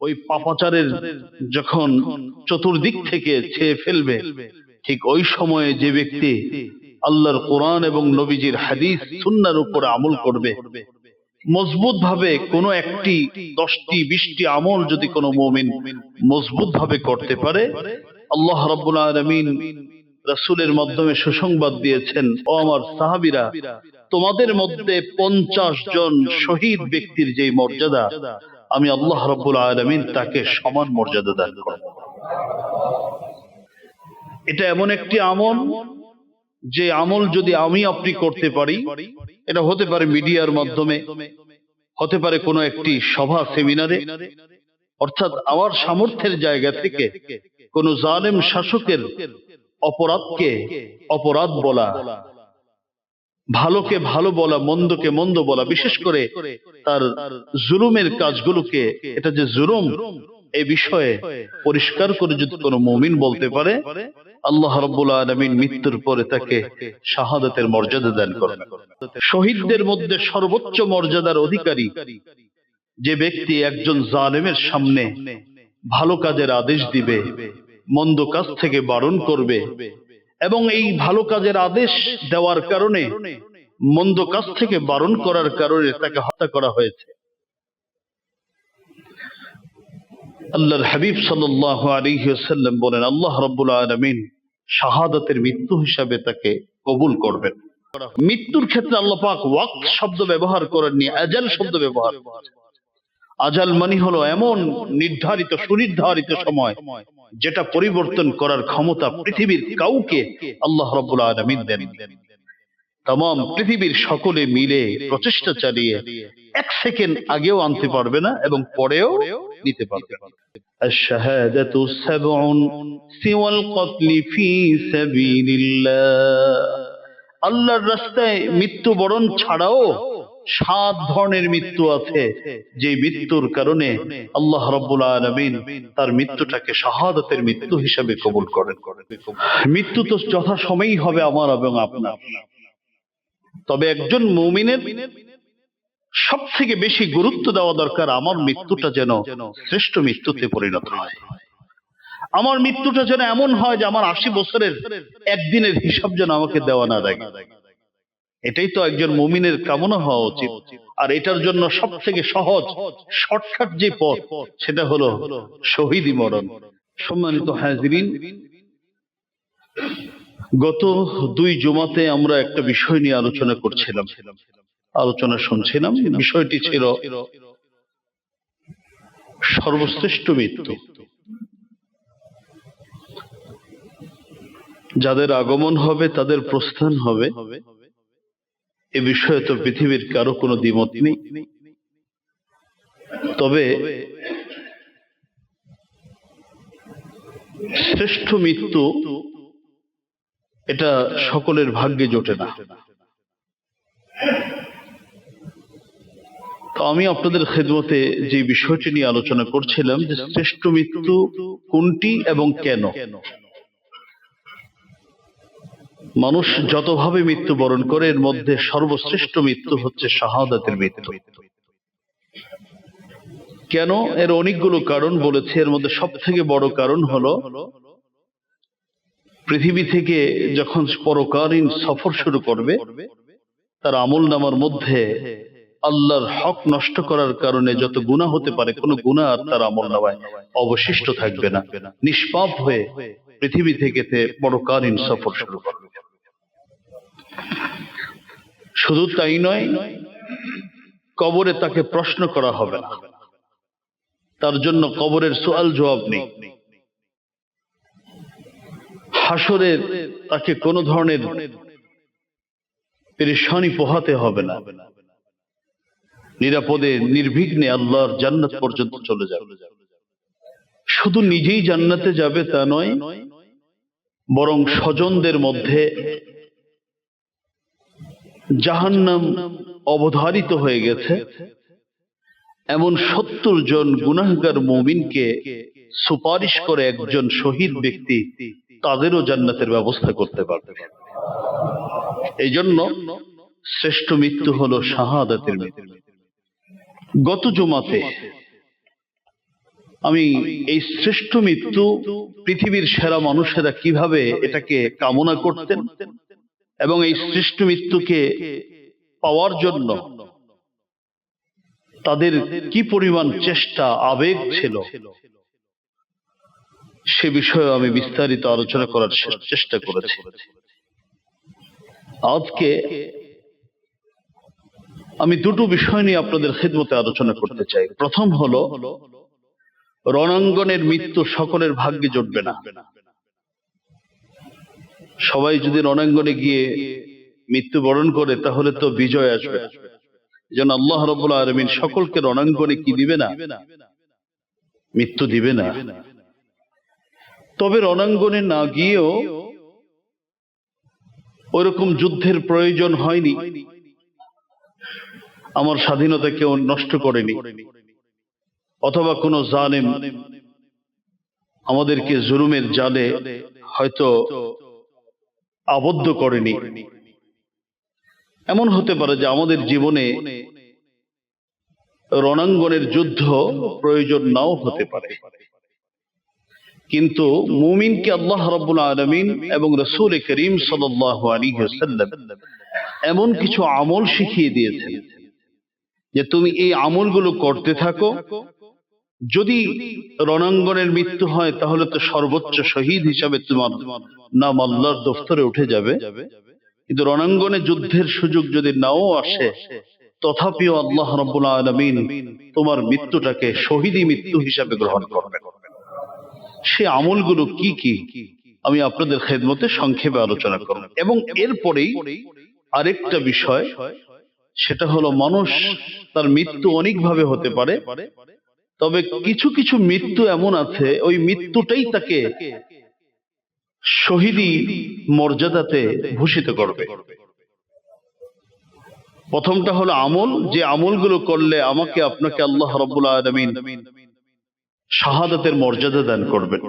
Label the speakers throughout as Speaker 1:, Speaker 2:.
Speaker 1: ওই পাপাচারের যখন চতুর্দিক থেকে ছেয়ে ফেলবে, ঠিক ওই সময়ে যে ব্যক্তি আল্লাহর কোরআন এবং নবীজির হাদিস সুন্নাহর উপরে আমল করবে, মজবুত ভাবে কোনো একটি 10টি 20টি আমল যদি কোনো মুমিন মজবুত ভাবে করতে পারে, আল্লাহ রাব্বুল আলামিন রাসূলের মাধ্যমে সুসংবাদ দিয়েছেন, ও আমার সাহাবীরা, তোমাদের মধ্যে 50 জন শহীদ ব্যক্তির যে মর্যাদা, আমি আল্লাহ রাব্বুল আলামিন তাকে সমান মর্যাদা দান করব। এটা এমন একটি আমল, যে আমল যদি আমি আপনি করতে পারি, এটা হতে পারে মিডিয়ার মাধ্যমে, হতে পারে কোনো একটি সভা সেমিনারে, অর্থাৎ আমার সামর্থ্যের জায়গা থেকে কোন জালেম শাসকের অপরাধকে অপরাধ বলা, ভালোকে ভালো বলা, মন্দকে মন্দ বলা, বিশেষ করে তার জুলুমের কাজগুলোকে এটা যে জুলুম এই বিষয়ে পরিষ্কার করে যদি কোনো মুমিন বলতে পারে, আল্লাহ রাব্বুল আলামিন মৃত্যুর পরে তাকে শাহাদাতের মর্যাদা দান করেন। শহীদদের মধ্যে সর্বোচ্চ মর্যাদার অধিকারী যে ব্যক্তি একজন জালেমের সামনে ভালো কাজের আদেশ দিবে, মন্দ কাজ থেকে বারণ করবে, এবং এই ভালো কাজের আদেশ দেওয়ার কারণে মন্দ কাজ থেকে বারণ করার কারণে তাকে হত্যা করা হয়েছে। আল্লাহর হাবিব সাল্লাল্লাহু আলাইহি ওয়াসাল্লাম বলেন, আল্লাহ রাব্বুল আলামিন শাহাদাতের মৃত্যু হিসাবে তাকে কবুল করবেন। মৃত্যুর ক্ষেত্রে আল্লাহ পাক ওয়াক্ত শব্দ ব্যবহার করেননি, আজাল শব্দ ব্যবহার করেছেন। আজাল মানে হলো এমন নির্ধারিত সুনির্ধারিত সময় যেটা পরিবর্তন করার ক্ষমতা পৃথিবীর কাউকে আল্লাহ রাব্বুল আলামিন দেন। তাম পৃথিবীর সকলে মিলে প্রচেষ্টা চালিয়ে 1 সেকেন্ড আগেও আনতে পারবে না এবং পরেও নিতে পারবে না। আশ-শাহাদাতু সাবউন সিওয়াল কতলি ফি সাবিলিল্লাহ। আল্লাহর রাস্তায় মৃত্যুবরণ ছাড়াও 7 ধরনের মৃত্যু আছে, যে মৃত্যুর কারণে আল্লাহ রাব্বুল আলামিন তার মৃত্যুটাকে শাহাদাতের মৃত্যু হিসেবে কবুল করেন। মৃত্যু তো যথাসময়েই হবে আমার এবং আপনার, তবে একজন মুমিনের সবথেকে বেশি গুরুত্ব দেওয়া দরকার আমার মৃত্যুটা যেন শ্রেষ্ঠ মৃত্যুতে পরিণত হয়। আমার মৃত্যুটা যেন এমন হয় যে আমার 80 বছরের একদিনের হিসাব যেন আমাকে দেওয়া না লাগে। এটাই তো একজন মুমিনের কামনা হওয়া উচিত। আর এটার জন্য সব থেকে সহজ শর্টকাট যে পথ, সেটা হলো শহীদি মরণ। সম্মানিত হাজিরিন, গত 2 জুমাতে আমরা একটা বিষয় নিয়ে আলোচনা শুনছিলাম। বিষয়টি ছিল সর্বশ্রেষ্ঠ মৃত্যু। যাদের আগমন হবে তাদের প্রস্থান হবে, এ বিষয়ে তো পৃথিবীর কারো কোনো দ্বিমত নেই। তবে শ্রেষ্ঠ মৃত্যু এটা সকলের ভাগ্যে জোটে না। তো আমি আপনাদের খেদমতে যে বিষয়টি নিয়ে আলোচনা করছিলাম যে শ্রেষ্ঠ মৃত্যু কোনটি এবং কেন। মানুষ যতভাবে মৃত্যুবরণ করে, এর মধ্যে সর্বশ্রেষ্ঠ মৃত্যু হচ্ছে শাহাদাতের মৃত্যু। কেন? এর অনেকগুলো কারণ বলেছে। এর মধ্যে সব থেকে বড় কারণ হলো, পৃথিবী থেকে যখন পরকালীন সফর শুরু করবে, তার আমল নামার মধ্যে আল্লাহর হক নষ্ট করার কারণে যত গুনাহ হতে পারে, কোনো গুনাহ আর তার আমল নামায় অবশিষ্ট থাকবে না। নিষ্পাপ হয়ে পৃথিবী থেকে পরকালীন সফর শুরু করবে। শুধু তাই নয়, কবরে তাকে প্রশ্ন করা হবে না, তার জন্য কবরের সুয়াল জবাব নেই। হাসরে তাকে কোনো ধরনের পেরেশানি পোহাতে হবে না, নিরাপদে নির্বিঘ্নে আল্লাহর জান্নাত পর্যন্ত চলে যাবে। শুধু নিজেই জান্নাতে যাবে তা নয়, বরং স্বজনদের মধ্যে জাহান্নাম অবধারিত হয়ে গেছে এমন 70 জন গুনাহগার মুমিনকে সুপারিশ করে একজন শহীদ ব্যক্তি তাদেরও জান্নাতের ব্যবস্থা করতে পারবে। এই জন্য শ্রেষ্ঠ মৃত্যু হলো শাহাদাতের মৃত্যু। গত জুমাতে আমি এই শ্রেষ্ঠ মৃত্যু পৃথিবীর সেরা মানুষেরা কিভাবে এটাকে কামনা করতেন এবং এই শ্রেষ্ঠ মৃত্যুকে পাওয়ার জন্য তাদের কি পরিমাণ চেষ্টা আবেগ ছিল, সে বিষয়ে আমি বিস্তারিত আলোচনা করার চেষ্টা করেছি। আজকে আমি দুটো বিষয় নিয়ে আপনাদের খিদমতে আলোচনা করতে চাই। প্রথম হলো, রণাঙ্গনের মৃত্যু সকলের ভাগ্যে জুটবে না। সবাই যদি রণাঙ্গনে গিয়ে মৃত্যুবরণ করে তাহলে তো বিজয় আসবে। যেন আল্লাহ রাব্বুল আলামিন সকলকে রণাঙ্গনে কি দিবে না, মৃত্যু দিবে না। তবে রণাঙ্গনে না গিয়েও ওইরকম যুদ্ধের প্রয়োজন হয়নি। আমার স্বাধীনতা কেউ নষ্ট করেনি, অথবা কোনো জালেম আমাদেরকে জুলুমের জালে হয়তো আবদ্ধ করেনি। এমন হতে পারে যে আমাদের জীবনে রণাঙ্গনের যুদ্ধ প্রয়োজন নাও হতে পারে, কিন্তু মুমিনকে আল্লাহ রাব্বুল আলামিন এবং রাসূল করিম সাল্লাল্লাহু আলাইহি ওয়াসাল্লাম এমন কিছু আমল শিখিয়ে দিয়েছেন যে তুমি এই আমলগুলো করতে থাকো। যদি রণাঙ্গনের মৃত্যু হয় তাহলে তো সর্বোচ্চ শহীদ হিসাবে তোমার নাম আল্লাহর দফতরে উঠে যাবে। কিন্তু রণাঙ্গনে যুদ্ধের সুযোগ যদি নাও আসে, তথাপিও আল্লাহ রাব্বুল আলামিন তোমার মৃত্যুটাকে শহীদি মৃত্যু হিসাবে গ্রহণ করবেন। সে আমলগুলো কি কি আমি আপনাদের খেদমতে সংক্ষেপে আলোচনা করব। এবং এরপরেই আরেকটা বিষয়, সেটা হলো মানুষ তার মৃত্যু অনেকভাবে হতে পারে, তবে কিছু কিছু মৃত্যু এমন আছে ওই মৃত্যুটাই তাকে শহীদি মর্যাদাতে ভূষিত করবে। প্রথমটা হলো আমল, যে আমলগুলো করলে আমাকে আপনাকে আল্লাহ রাব্বুল আলামিন শাহাদাতের মর্যাদা দান করবেন।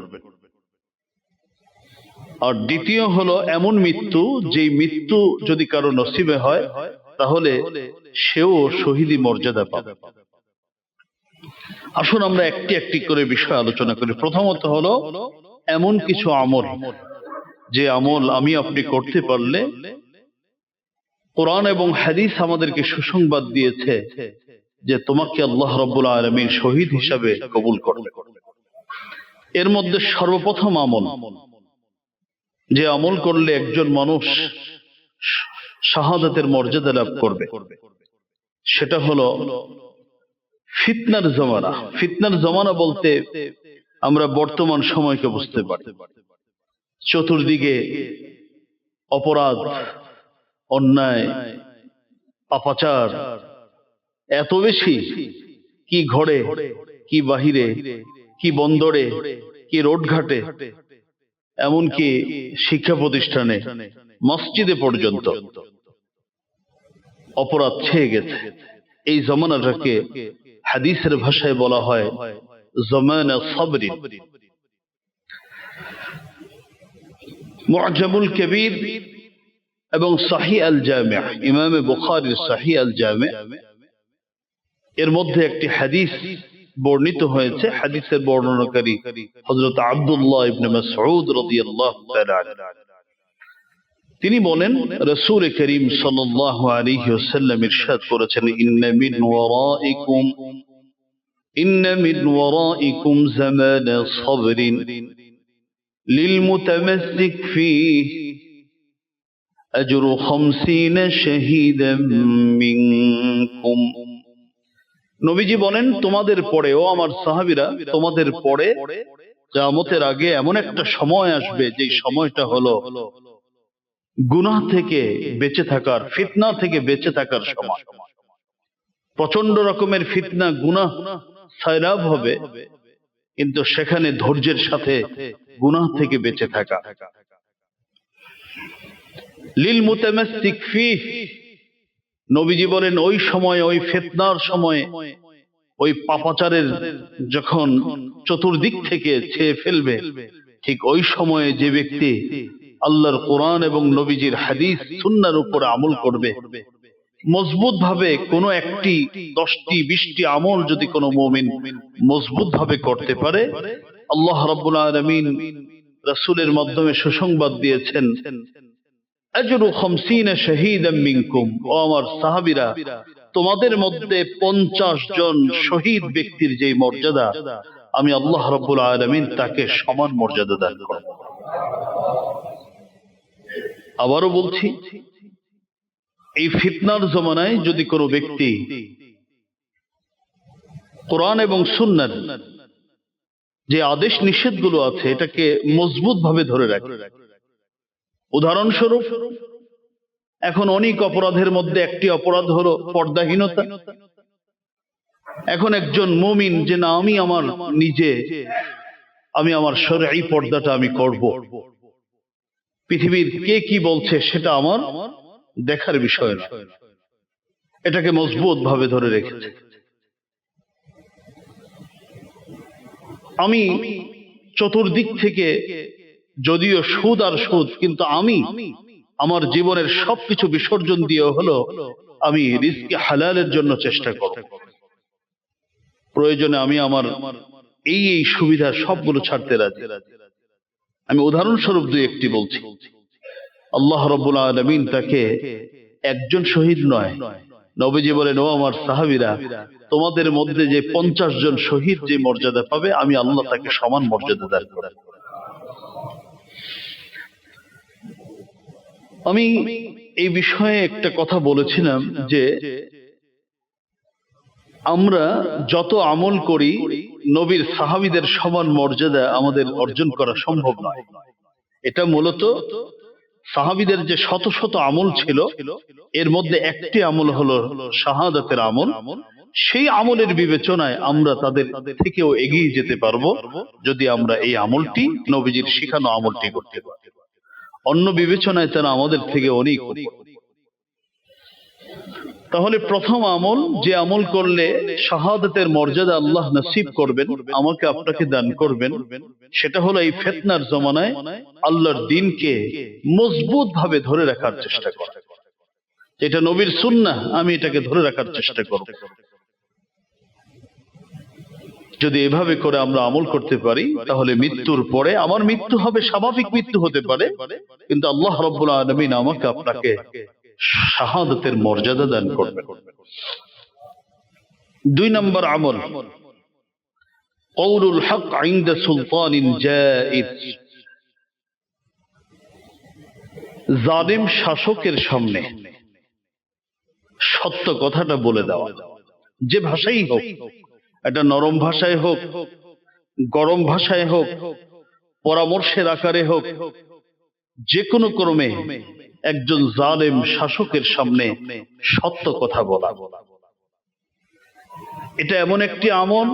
Speaker 1: আর দ্বিতীয় হলো এমন মৃত্যু, যেই মৃত্যু যদি কারো নসিবে হয় তাহলে সেও শহীদি মর্যাদা পাবে। আসুন আমরা একটি একটি করে বিষয় আলোচনা করি। প্রথমত হলো এমন কিছু আমল, যে আমল আমি আপনি করতে পারলে কোরআন এবং হাদিস আমাদেরকে সুসংবাদ দিয়েছে যে তোমাকে আল্লাহ রাব্বুল আলামিন শহীদ হিসাবে কবুল করবে। এর মধ্যে সর্বপ্রথম আমল, যে আমল করলে একজন মানুষ শাহাদাতের মর্যাদা লাভ করবে, সেটা হলো ফিতনার জমানা। ফিতনার জমানা বলতে আমরা বর্তমান সময়কে বুঝতে পারি। চতুর্দিকে অপরাধ, অন্যায়, পাপাচার এত বেশি, কি ঘরে, কি বাহিরে, কি বন্দরে, কি রোডঘাটে, এমনকি শিক্ষা প্রতিষ্ঠানে, মসজিদে পর্যন্ত অপরাধ ছেয়ে গেছে। এই জমানাটাকে হাদিসের ভাষায় বলা হয় জমানা সাবরি। মুআজামুল কবির এবং সহিহ আল জামি', ইমাম বুখারীর সহিহ আল জামি' এর মধ্যে একটি হাদিস বর্ণিত হয়েছে। হাদিসের বর্ণনাকারী হযরত আব্দুল্লাহ ইবনে মাসউদ রাদিয়াল্লাহু তাআলা আনহু। তিনি বলেন, রাসূল করিম সাল্লাল্লাহু আলাইহি ওয়াসাল্লাম ইরশাদ করেছেন, ইন্না মিন ওয়ারাইকুম জামানা সাবরিন লিলমুতামাসসিক ফীহি আজরু 50 শাহীদাম মিনকুম। নবীজি বলেন, তোমাদের পরে, ও আমার সাহাবীরা, তোমাদের পরে কিয়ামতের আগে এমন একটা সময় আসবে, যে সময়টা হলো গুনাহ থেকে বেঁচে থাকার, ফিতনা থেকে বেঁচে থাকার সময়। প্রচন্ড রকমের ফিতনা, গুনাহ সায়লাব হবে, কিন্তু সেখানে ধৈর্যের সাথে গুনাহ থেকে বেঁচে থাকা। লিল মুতামাসসিক ফীহি, নবীজি বলেন ওই সময়, ওই ফিতনার সময়, ওই পাপাচারের যখন চতুর্দিক থেকে ছেয়ে ফেলবে, ঠিক ওই সময়ে যে ব্যক্তি আল্লাহর কোরআন এবং নবীজির হাদিস সুন্নাহর উপর আমল করবে, মজবুত ভাবে কোনো একটি 10টি 20টি আমল যদি কোনো মুমিন মজবুত ভাবে করতে পারে, আল্লাহ রাব্বুল আলামিন রাসূলের মাধ্যমে সুসংবাদ দিয়েছেন, আজরু 50 শাহীদাম মিনকুম, ও আমার সাহাবীরা, তোমাদের মধ্যে 50 জন শহীদ ব্যক্তির যে মর্যাদা, আমি আল্লাহ রাব্বুল আলামিন তাকে সমান মর্যাদা দান করব। আবারও বলছি, এই ফিতনার জমানায় যদি কোনো ব্যক্তি কোরআন এবং সুন্নাহর যে আদেশ নিষেধগুলো আছে এটাকে মজবুত ভাবে ধরে রাখে। উদাহরণস্বরূপ, এখন অনেক অপরাধের মধ্যে একটি অপরাধ হলো পর্দাহীনতা। এখন একজন মুমিন যে না, আমি আমার শরঈ পর্দাটা আমি করব, পৃথিবীর কে কি বলছে সেটা আমার দেখার বিষয় না, এটাকে মজবুত ভাবে ধরে রেখেছে। আমি চতুর্দিক থেকে যদিও সুদ আর সুদ, কিন্তু আমি আমার জীবনের সবকিছু বিসর্জন দিয়ে হলো আমি রিজকে হালালের জন্য চেষ্টা করব। প্রয়োজনে আমি আমার এই সুবিধা সবগুলো ছাড়তে রাজি। আমি উদাহরণস্বরূপ দুই একটি বলছি। আল্লাহ রাব্বুল আলামিন তাকে একজন শহীদ নয়, নবীজি বলেন, ও আমার সাহাবীরা, তোমাদের মধ্যে যে 50 জন শহীদ যে মর্যাদা পাবে, আমি আল্লাহ তাকে সমান মর্যাদা দান করব। আমি এই বিষয়ে একটা কথা বলেছিলাম যে আমরা যত আমল করি, নবীর সাহাবীদের সমান মর্যাদা আমাদের অর্জন করা সম্ভব নয়। এটা মূলত সাহাবীদের যে শত শত আমল ছিল, এর মধ্যে একটি আমল হলো শাহাদাতের আমল। সেই আমলের বিবেচনায় আমরা তাদের থেকেও এগিয়ে যেতে পারবো যদি আমরা এই আমলটি, নবীজির শিখানো আমলটি করতে পারি। অন্য বিবেচনায় তারা আমাদের থেকে অনেক। তাহলে প্রথম আমল, যে আমল করলে শাহাদাতের মর্যাদা আল্লাহ নসিব করবেন, আমাকে আপনাকে দান করবেন, সেটা হলো এই ফিতনার জমানায় আল্লাহর দ্বীনকে মজবুত ভাবে ধরে রাখার চেষ্টা করা। এটা নবীর সুন্নাহ, আমি এটাকে ধরে রাখার চেষ্টা করব। যদি এভাবে করে আমরা আমল করতে পারি, তাহলে মৃত্যুর পরে আমার মৃত্যু হবে স্বাভাবিক মৃত্যু হতে পারে, কিন্তু আল্লাহ রাব্বুল আলামিন আমাকে আপনাকে শাহাদাতের মর্যাদা দান করবেন। 2 নম্বর আমল, কওলুল হক ইনদা সুলতানিন জাইর, জালিম শাসকের সামনে সত্য কথাটা বলে দেওয়া। যে ভাষাই হোক, এটা নরম ভাষায় হোক, গরম ভাষায় হোক, পরামর্শের আকারে হোক, যে কোনো ক্রমে একজন জালেম শাসকের সামনে সত্য কথা বলা। এটা এমন একটি আমল,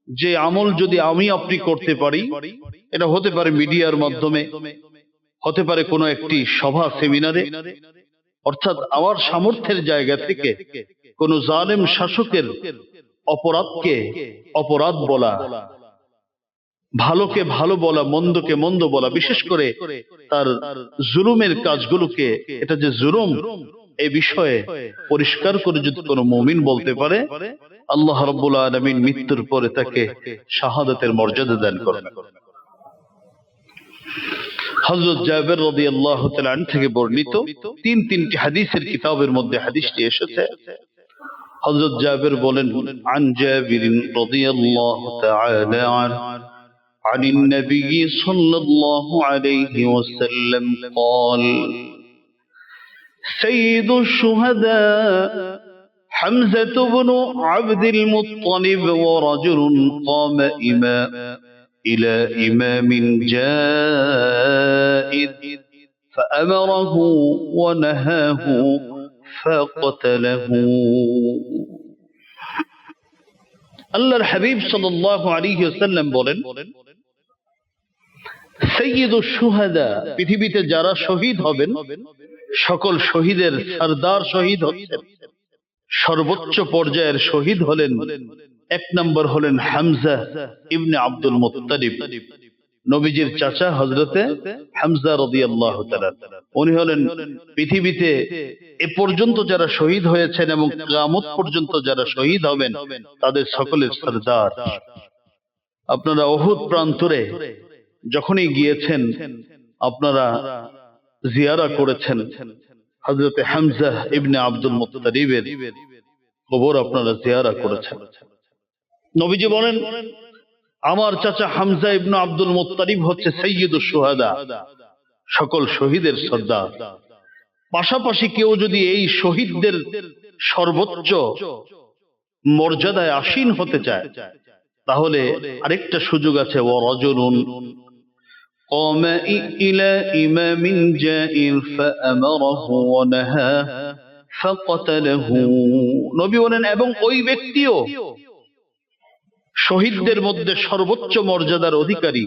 Speaker 1: যে আমল যদি আমি আপনি করতে পারি, এটা হতে পারে মিডিয়ার মাধ্যমে, হতে পারে কোনো একটি সভা সেমিনারে, অর্থাৎ আমার সামর্থ্যের জায়গা থেকে কোন জালেম শাসকের অপরাধকে অপরাধ বলা, ভালোকে ভালো বলা, মন্দকে মন্দ বলা, বিশেষ করে তার জুলুমের কাজগুলোকে এটা যে জুলুম, এই বিষয়ে পরিষ্কার করে যদি কোনো মুমিন বলতে পারে, আল্লাহ রাব্বুল আলামিন মৃত্যুর পরে তাকে শাহাদাতের মর্যাদা দান করবেন। হযরত জাবের রাদিয়াল্লাহু তাআলা আনহু থেকে বর্ণিত তিনটি হাদিসের কিতাবের মধ্যে হাদিসটি এসেছে। হযরত জাবের বলেন, আন জাবির রাদিয়াল্লাহু তাআলা عن النبي صلى الله عليه وسلم قال سيد الشهداء حمزة بن عبد المطلب ورجل قام إلى إمام جائر فأمره ونهاه فقتله. আল্লাহর হাবিব সাল্লাল্লাহু আলাইহি ওয়াসাল্লাম বলেন, সাইয়্যিদুশ শুহাদা, পৃথিবীতে যারা শহীদ হবেন, সকল শহীদের সরদার শহীদ হচ্ছেন, সর্বোচ্চ পর্যায়ের শহীদ হলেন, 1 নম্বর হলেন হামজা ইবনে আব্দুল মুত্তালিব, নবীজির চাচা হযরতে হামজা রাদিয়াল্লাহু তাআলা, উনি হলেন পৃথিবীতে এ পর্যন্ত যারা শহীদ হয়েছেন এবং কিয়ামত পর্যন্ত যারা শহীদ হবেন তাদের সকলের সরদার। আপনারা উহুদ প্রান্তরে যখনই গিয়েছেন আপনারা জিয়ারা করেছেন হযরতে হামজা ইবনে আব্দুল মুত্তালিবের কবর আপনারা জিয়ারা করেছেন। নবীজি বলেন, আমার চাচা হামজা ইবনে আব্দুল মুত্তালিব হচ্ছে সাইয়্যিদুশ শুহাদা, সকল শহীদের সর্দার। পাশাপাশি কেউ যদি এই শহীদদের সর্বোচ্চ মর্যাদায় আসীন হতে চায় তাহলে আরেকটা সুযোগ আছে, ও রাজুলুন قام إلى إمام جائر فأمره ونهاه فقتله। নবী বলেন, এবং ওই ব্যক্তিও শহীদদের মধ্যে সর্বোচ্চ মর্যাদার অধিকারী,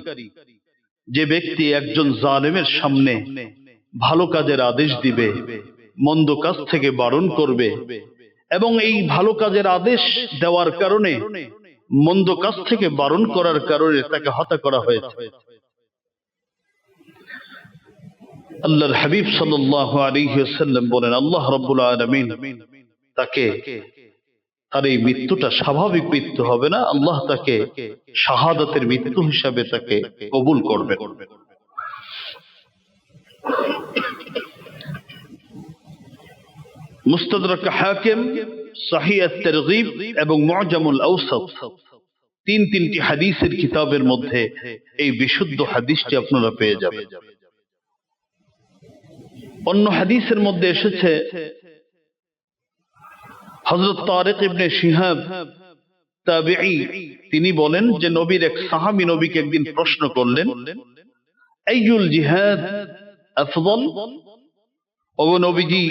Speaker 1: যে ব্যক্তি একজন জালেমের সামনে ভালো কাজের আদেশ দিবে, মন্দ কাজ থেকে বারণ করবে, এবং এই ভালো কাজের আদেশ দেওয়ার কারণে মন্দ কাজ থেকে বারণ করার কারণে তাকে হত্যা করা হয়েছে। আল্লাহর হাবিব সাল্লাল্লাহু আলাইহি ওয়াসাল্লাম বলেন, আল্লাহ রাব্বুল আলামিন তাকে, তার এই মৃত্যুটা স্বাভাবিক মৃত্যু হবে না, আল্লাহ তাকে শাহাদাতের মৃত্যু হিসাবে তাকে কবুল করবে। মুস্তাদরাক হাকিম, সহিহ আত-তারগীব এবং মুআজামুল আওসাত, তিনটি হাদিসের কিতাবের মধ্যে এই বিশুদ্ধ হাদিসটি আপনারা পেয়ে যাবেন। অন্য হাদিসের মধ্যে এসেছে, হযরত তারিক ইবনে শিহাব তাবিঈ তিনি বলেন যে নবীর এক সাহাবী নবীকে একদিন প্রশ্ন করলেন, আইয়ুল জিহাদ আফদল, ও নবীজি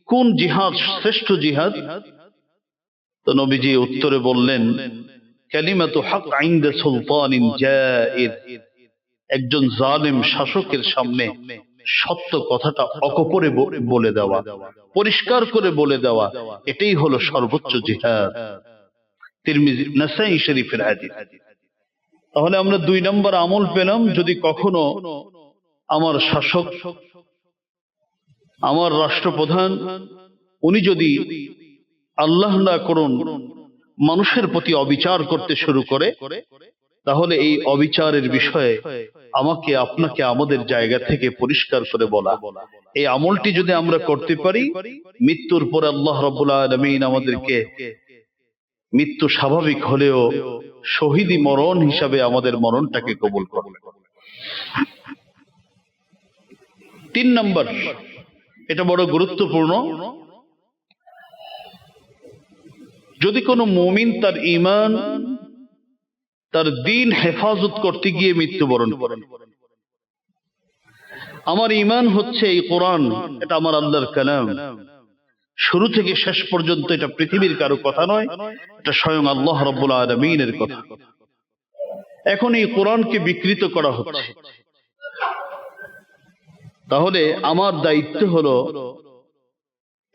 Speaker 1: কোন জিহাদ শ্রেষ্ঠ জিহাদ? তো নবীজি উত্তরে বললেন, কালিমাতু হক ইনদা সুলতানিন জাইর, একজন জালেম শাসকের সামনে সত্য কথাটা অকপরে বলে দেওয়া, পরিষ্কার করে বলে দেওয়া, এটাই হলো সর্বোচ্চ জিহাদ। তিরমিজি, নাসাই শরীফের হাদিস। তাহলে আমরা 2 নম্বর আমল পেলাম, যদি কখনো আমার শাসক, আমার রাষ্ট্রপ্রধান, উনি যদি আল্লাহ না করুন মানুষের প্রতি অবিচার করতে শুরু করে, তাহলে এই অবিচারের বিষয়ে আমাকে, আপনাকে আমাদের জায়গা থেকে পরিষ্কার করে বলা, এই আমলটি যদি আমরা করতে পারি, মৃত্যুর পরে আল্লাহ রাব্বুল আলামিন আমাদেরকে মৃত্যু স্বাভাবিক হলেও শহীদি মরণ হিসাবে আমাদের মরণটাকে কবুল করবে। 3 নম্বর, এটা বড় গুরুত্বপূর্ণ, যদি কোনো মুমিন তার ঈমান, তার দ্বীন হেফাজত করতে গিয়ে মৃত্যুবরণ করেন। আমার ঈমান হচ্ছে এই কোরআন, এটা আমার আল্লাহর কালাম, শুরু থেকে শেষ পর্যন্ত এটা পৃথিবীর কারো কথা নয়, এটা স্বয়ং আল্লাহ রাব্বুল আলামিনের কথা। এখন এই কোরআনকে বিকৃত করা হচ্ছে, তাহলে আমার দায়িত্ব হলো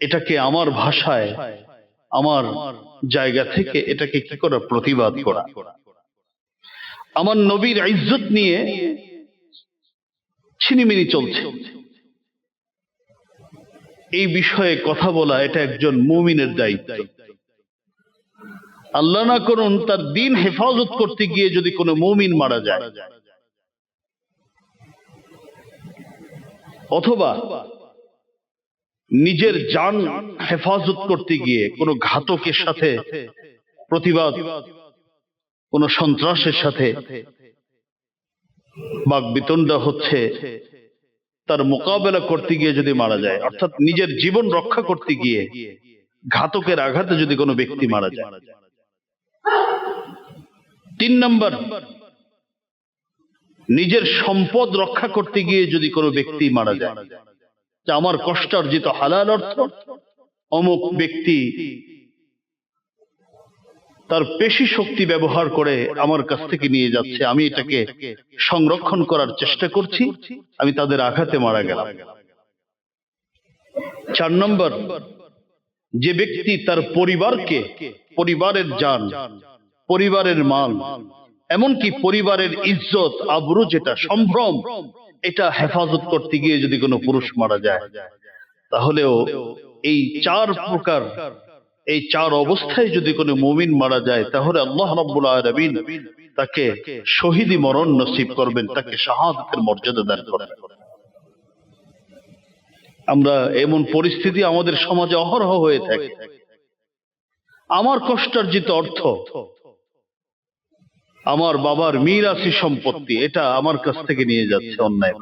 Speaker 1: এটাকে আমার ভাষায়, আমার জায়গা থেকে এটাকে কি করা, প্রতিবাদ করা। আমার নবীর ইজ্জত নিয়ে ছিনিমিনি চলছে, এই বিষয়ে কথা বলা এটা একজন মুমিনের দায়িত্ব। আল্লাহ না করুন তার দ্বীন হেফাজত করতে গিয়ে যদি কোনো মুমিন মারা যায়, অথবা নিজের জান হেফাজত করতে গিয়ে কোনো ঘাতকের সাথে প্রতিবাদ, কোনো সন্ত্রাসের সাথে বাকবিতণ্ডা হচ্ছে, তার মোকাবেলা করতে গিয়ে যদি মারা যায়, অর্থাৎ নিজের জীবন রক্ষা করতে গিয়ে ঘাতকের আঘাতে যদি কোনো ব্যক্তি মারা যায়। 3 নম্বর, নিজের সম্পদ রক্ষা করতে গিয়ে যদি কোনো ব্যক্তি মারা যায়, যে আমার কষ্টার্জিত হালাল অর্থ অমুক ব্যক্তি তার পেশি শক্তি ব্যবহার করে আমার কাছ থেকে নিয়ে যাচ্ছে, আমি এটাকে সংরক্ষণ করার চেষ্টা করছি, আমি তাদের আঘাতে মারা গেলাম। 4 নম্বর, যে ব্যক্তি তার পরিবারকে, পরিবারের জান, পরিবারের মাল, এমনকি পরিবারের ইজ্জত আবরু যেটা সম্ভ্রম, এটা হেফাজত করতে গিয়ে যদি কোনো পুরুষ মারা যায়, তাহলেও এই চার প্রকার, এই চার অবস্থায় যদি কোনো মুমিন মারা যায়, তাহলে আল্লাহ রাব্বুল আলামিন তাকে শহীদি মরণ নসিব করবেন, তাকে শাহাদাতের মর্যাদা দান করবেন। আমরা এমন পরিস্থিতি আমাদের সমাজে অহরহ হয়ে থাকে। আমার কষ্টার্জিত অর্থ, আমার বাবার মিরাসি সম্পত্তি, এটা আমার কাছ থেকে নিয়ে যাচ্ছে অন্যায়।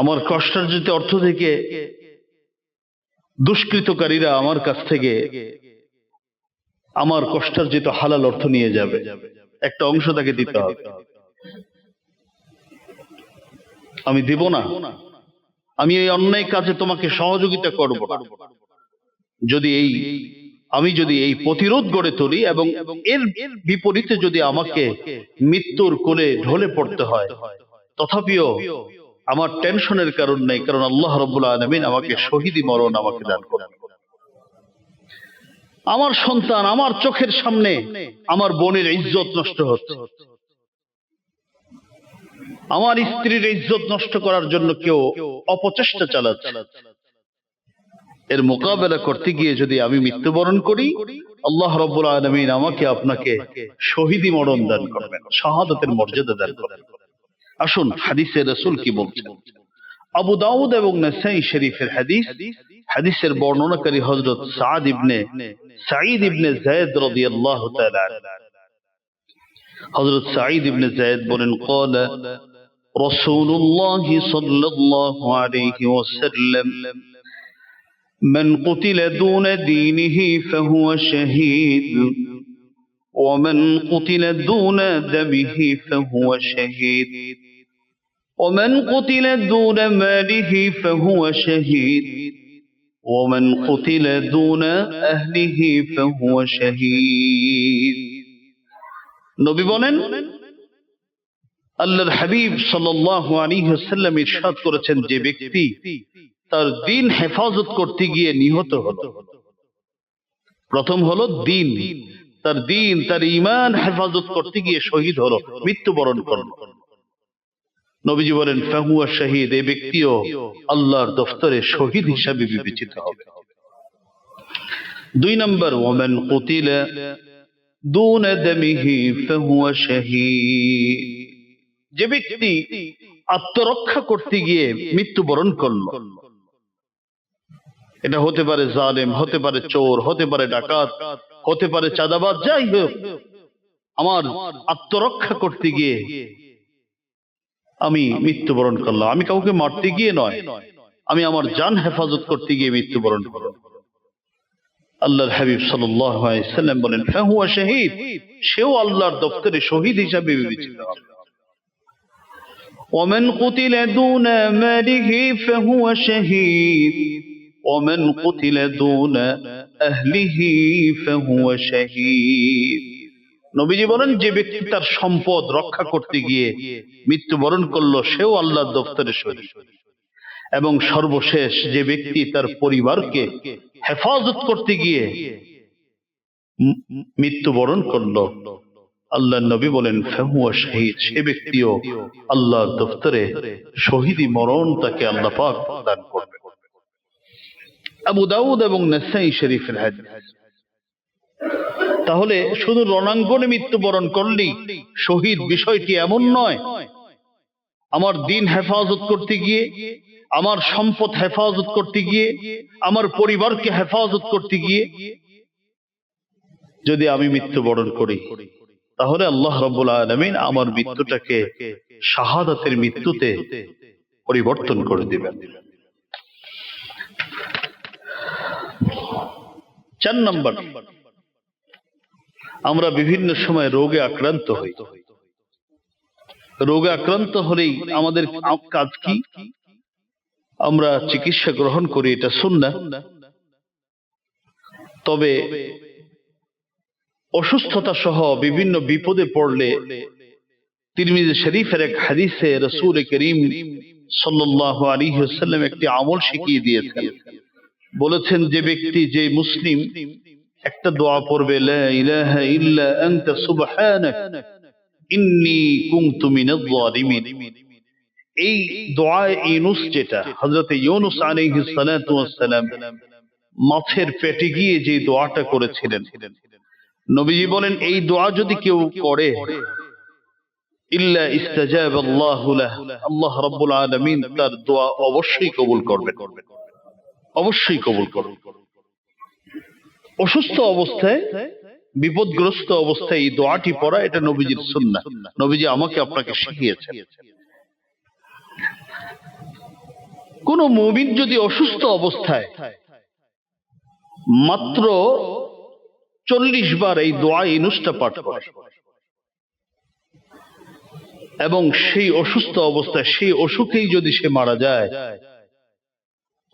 Speaker 1: আমার কষ্টার্জিত অর্থ থেকে দুষ্কৃতকারীরা আমার কাছ থেকে আমার কষ্টার্জিত হালাল অর্থ নিয়ে যাবে, একটা অংশ তাকে দিতে হবে। আমি দিব না, আমি এই অন্যায় কাজে তোমাকে সহযোগিতা করব না। আমি যদি এই প্রতিরোধ গড়ে তুলি এবং এর বিপরীতে যদি আমাকে মৃত্যুর কোলে ঢলে পড়তে হয়, তথাপিও আমার টেনশনের কারণ নেই, কারণ আল্লাহ রাব্বুল আলামিন আমাকে শহীদি মরণ আমাকে দান করেন। আমার সন্তান আমার চোখের সামনে আমার বোনের ইজ্জত নষ্ট হচ্ছে, আমার স্ত্রীর ইজ্জত নষ্ট করার জন্য কেউ অপচেষ্টা চালাচ্ছে, এর মোকাবেলা করতে গিয়ে যদি আমি মৃত্যুবরণ করি, আল্লাহ রাব্বুল আলামিন আমাকে আপনাকে শহীদি মরণ দান করবেন, শাহাদাতের মর্যাদা দান করবেন। আসুন হাদিসে রাসূল কি বলছেন। আবু দাউদ এবং নাসাই শরীফের হাদিস, হাদিসের বর্ণনাকারী হযরত সাঈদ ইবনে যায়েদ রাদিয়াল্লাহু তাআলা আনহু। হযরত সাঈদ ইবনে যায়েদ বলেন, قال رسول الله صلى الله عليه وسلم من قتل دون دينه فهو شهيد ومن قتل دون دمه فهو شهيد ومن قتل دون ماله فهو شهيد ومن قتل دون أهله فهو شهيد। নবী বলেন, আল্লাহর হাবিব সাল্লাল্লাহু আলাইহি ওয়াসাল্লাম ইরশাদ করেছেন, যে ব্যক্তি তার দ্বীন হেফাজত করতে গিয়ে নিহত হলো, প্রথম হলো দ্বীন, তার দ্বীন তার ঈমান হেফাজত করতে গিয়ে শহীদ হলো, মৃত্যুবরণ করলো, নবীজি বলেন ফাহুয়া শাহীদ, এই ব্যক্তিও আল্লাহর দফতরে শহীদ হিসাবে বিবেচিত হবে। দুই নম্বর, ওয়ামান কুতিলা দুনা দামিহি ফাহুয়া শাহীদ, যে ব্যক্তি আত্মরক্ষা করতে গিয়ে মৃত্যুবরণ করলো, এটা হতে পারে জালেম, হতে পারে চোর, হতে পারে ডাকাত, হতে পারে চাঁদাবাজ, যাই হোক, আমার আত্মরক্ষা করতে গিয়ে আমি মৃত্যুবরণ করলাম, আমি কাউকে মারতে গিয়ে নয়, আমি আমার জান হেফাজত করতে গিয়ে মৃত্যুবরণ করলাম, আল্লাহর হাবিব সাল্লাল্লাহু আলাইহি ওয়াসাল্লাম বলেন ফাহুয়া শাহীদ, সেও আল্লাহর দফতরে শহীদ হিসাবে বিবেচিত হবে। ওয়ামান কুতিলা দুনা মালিহি ফাহুয়া শাহীদ ওয়ামান কুতিলা দুনা আহলিহি ফাহুয়া শাহীদ। নবীজি বলেন, যে ব্যক্তি তার সম্পদ রক্ষা করতে গিয়ে মৃত্যুবরণ করলো, সেও আল্লাহর দফতরে শহীদ। এবং সর্বশেষ, যে ব্যক্তি তার পরিবারকে হেফাজত করতে গিয়ে মৃত্যুবরণ করলো, আল্লাহর নবী বলেন ফাহুয়া শাহীদ, সে ব্যক্তিও আল্লাহর দফতরে শহীদি মরণ তাকে আল্লাহ পাক দান করবে। আবু দাউদ এবং নাসাই শরীফের হাদিস। তাহলে শুধু রণাঙ্গনে মৃত্যুবরণ করলেই শহীদ, বিষয়টি এমন নয়। আমার দ্বীন হেফাজত করতে গিয়ে, আমার সম্পদ হেফাজত করতে গিয়ে, আমার পরিবারকে হেফাজত করতে গিয়ে যদি আমি মৃত্যুবরণ করি, তাহলে আল্লাহ রাব্বুল আলামিন আমার মৃত্যুটাকে শাহাদাতের মৃত্যুতে পরিবর্তন করে দিবেন। 4 নম্বর, আমরা বিভিন্ন সময় রোগে আক্রান্ত হই। রোগে আক্রান্ত হলেই আমাদের কাজ কি? আমরা চিকিৎসা গ্রহণ করি, এটা সুন্নাহ। তবে অসুস্থতা সহ বিভিন্ন বিপদে পড়লে তিরমিজি শরীফের এক হাদিসে রাসূল করিম সাল্লাল্লাহু আলাইহি ওয়াসাল্লাম একটি আমল শিখিয়ে দিয়েছেন। বলেছেন, যে ব্যক্তি, যে মুসলিম একটা দোয়া পড়বে, লা ইলাহা ইল্লা আনতা সুবহানাক ইন্নী কুনতু মিনাজ জালিমিন। এই দোয়া ইউনূস, যেটা হযরত ইউনূস আলাইহিস সালাতু ওয়াস সালাম মাছের পেটে গিয়ে যে দোয়াটা করেছিলেন, নবীজি বলেন এই দোয়া যদি কেউ করে, ইল্লা ইস্তাজাবা আল্লাহু লাহু, আল্লাহ রাব্বুল আলামিন তার দোয়া অবশ্যই কবুল করবেন, অবশ্যই কবুল করবেন। অসুস্থ অবস্থায়, বিপদগ্রস্ত অবস্থায় এই দোয়াটি পড়া, এটা নবীজির সুন্নাহ। নবীজি আমাকে আপনাকে শিখিয়েছেন। কোন মুমিন যদি অসুস্থ অবস্থায় মাত্র 40 বার এই দোয়া ইউনূসটা পাঠ করে এবং সেই অসুস্থ অবস্থায়, সেই অসুখেই যদি সে মারা যায়,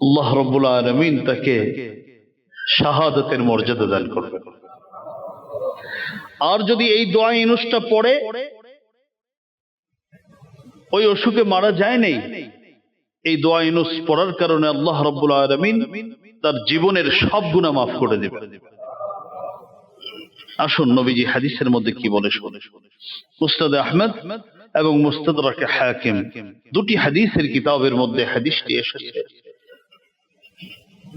Speaker 1: আল্লাহ রাব্বুল আলামিন তাকে শাহাদাতের মর্যাদা দান করবে। আর যদি এই দোয়া ইউনূসটা পড়ে ওই অসুখে মারা যায় নাই, এই দোয়া ইউনূস পড়ার কারণে আল্লাহ রাব্বুল আলামিন তার জীবনের সব গুনাহ মাফ করে দেবেন। আসুন নবীজি হাদিসের মধ্যে কি বলে শুনে। মুসনাদে আহমদ এবং মুস্তাদরাকে হাকিম, দুটি হাদিসের কিতাবের মধ্যে হাদিসটি এসেছে।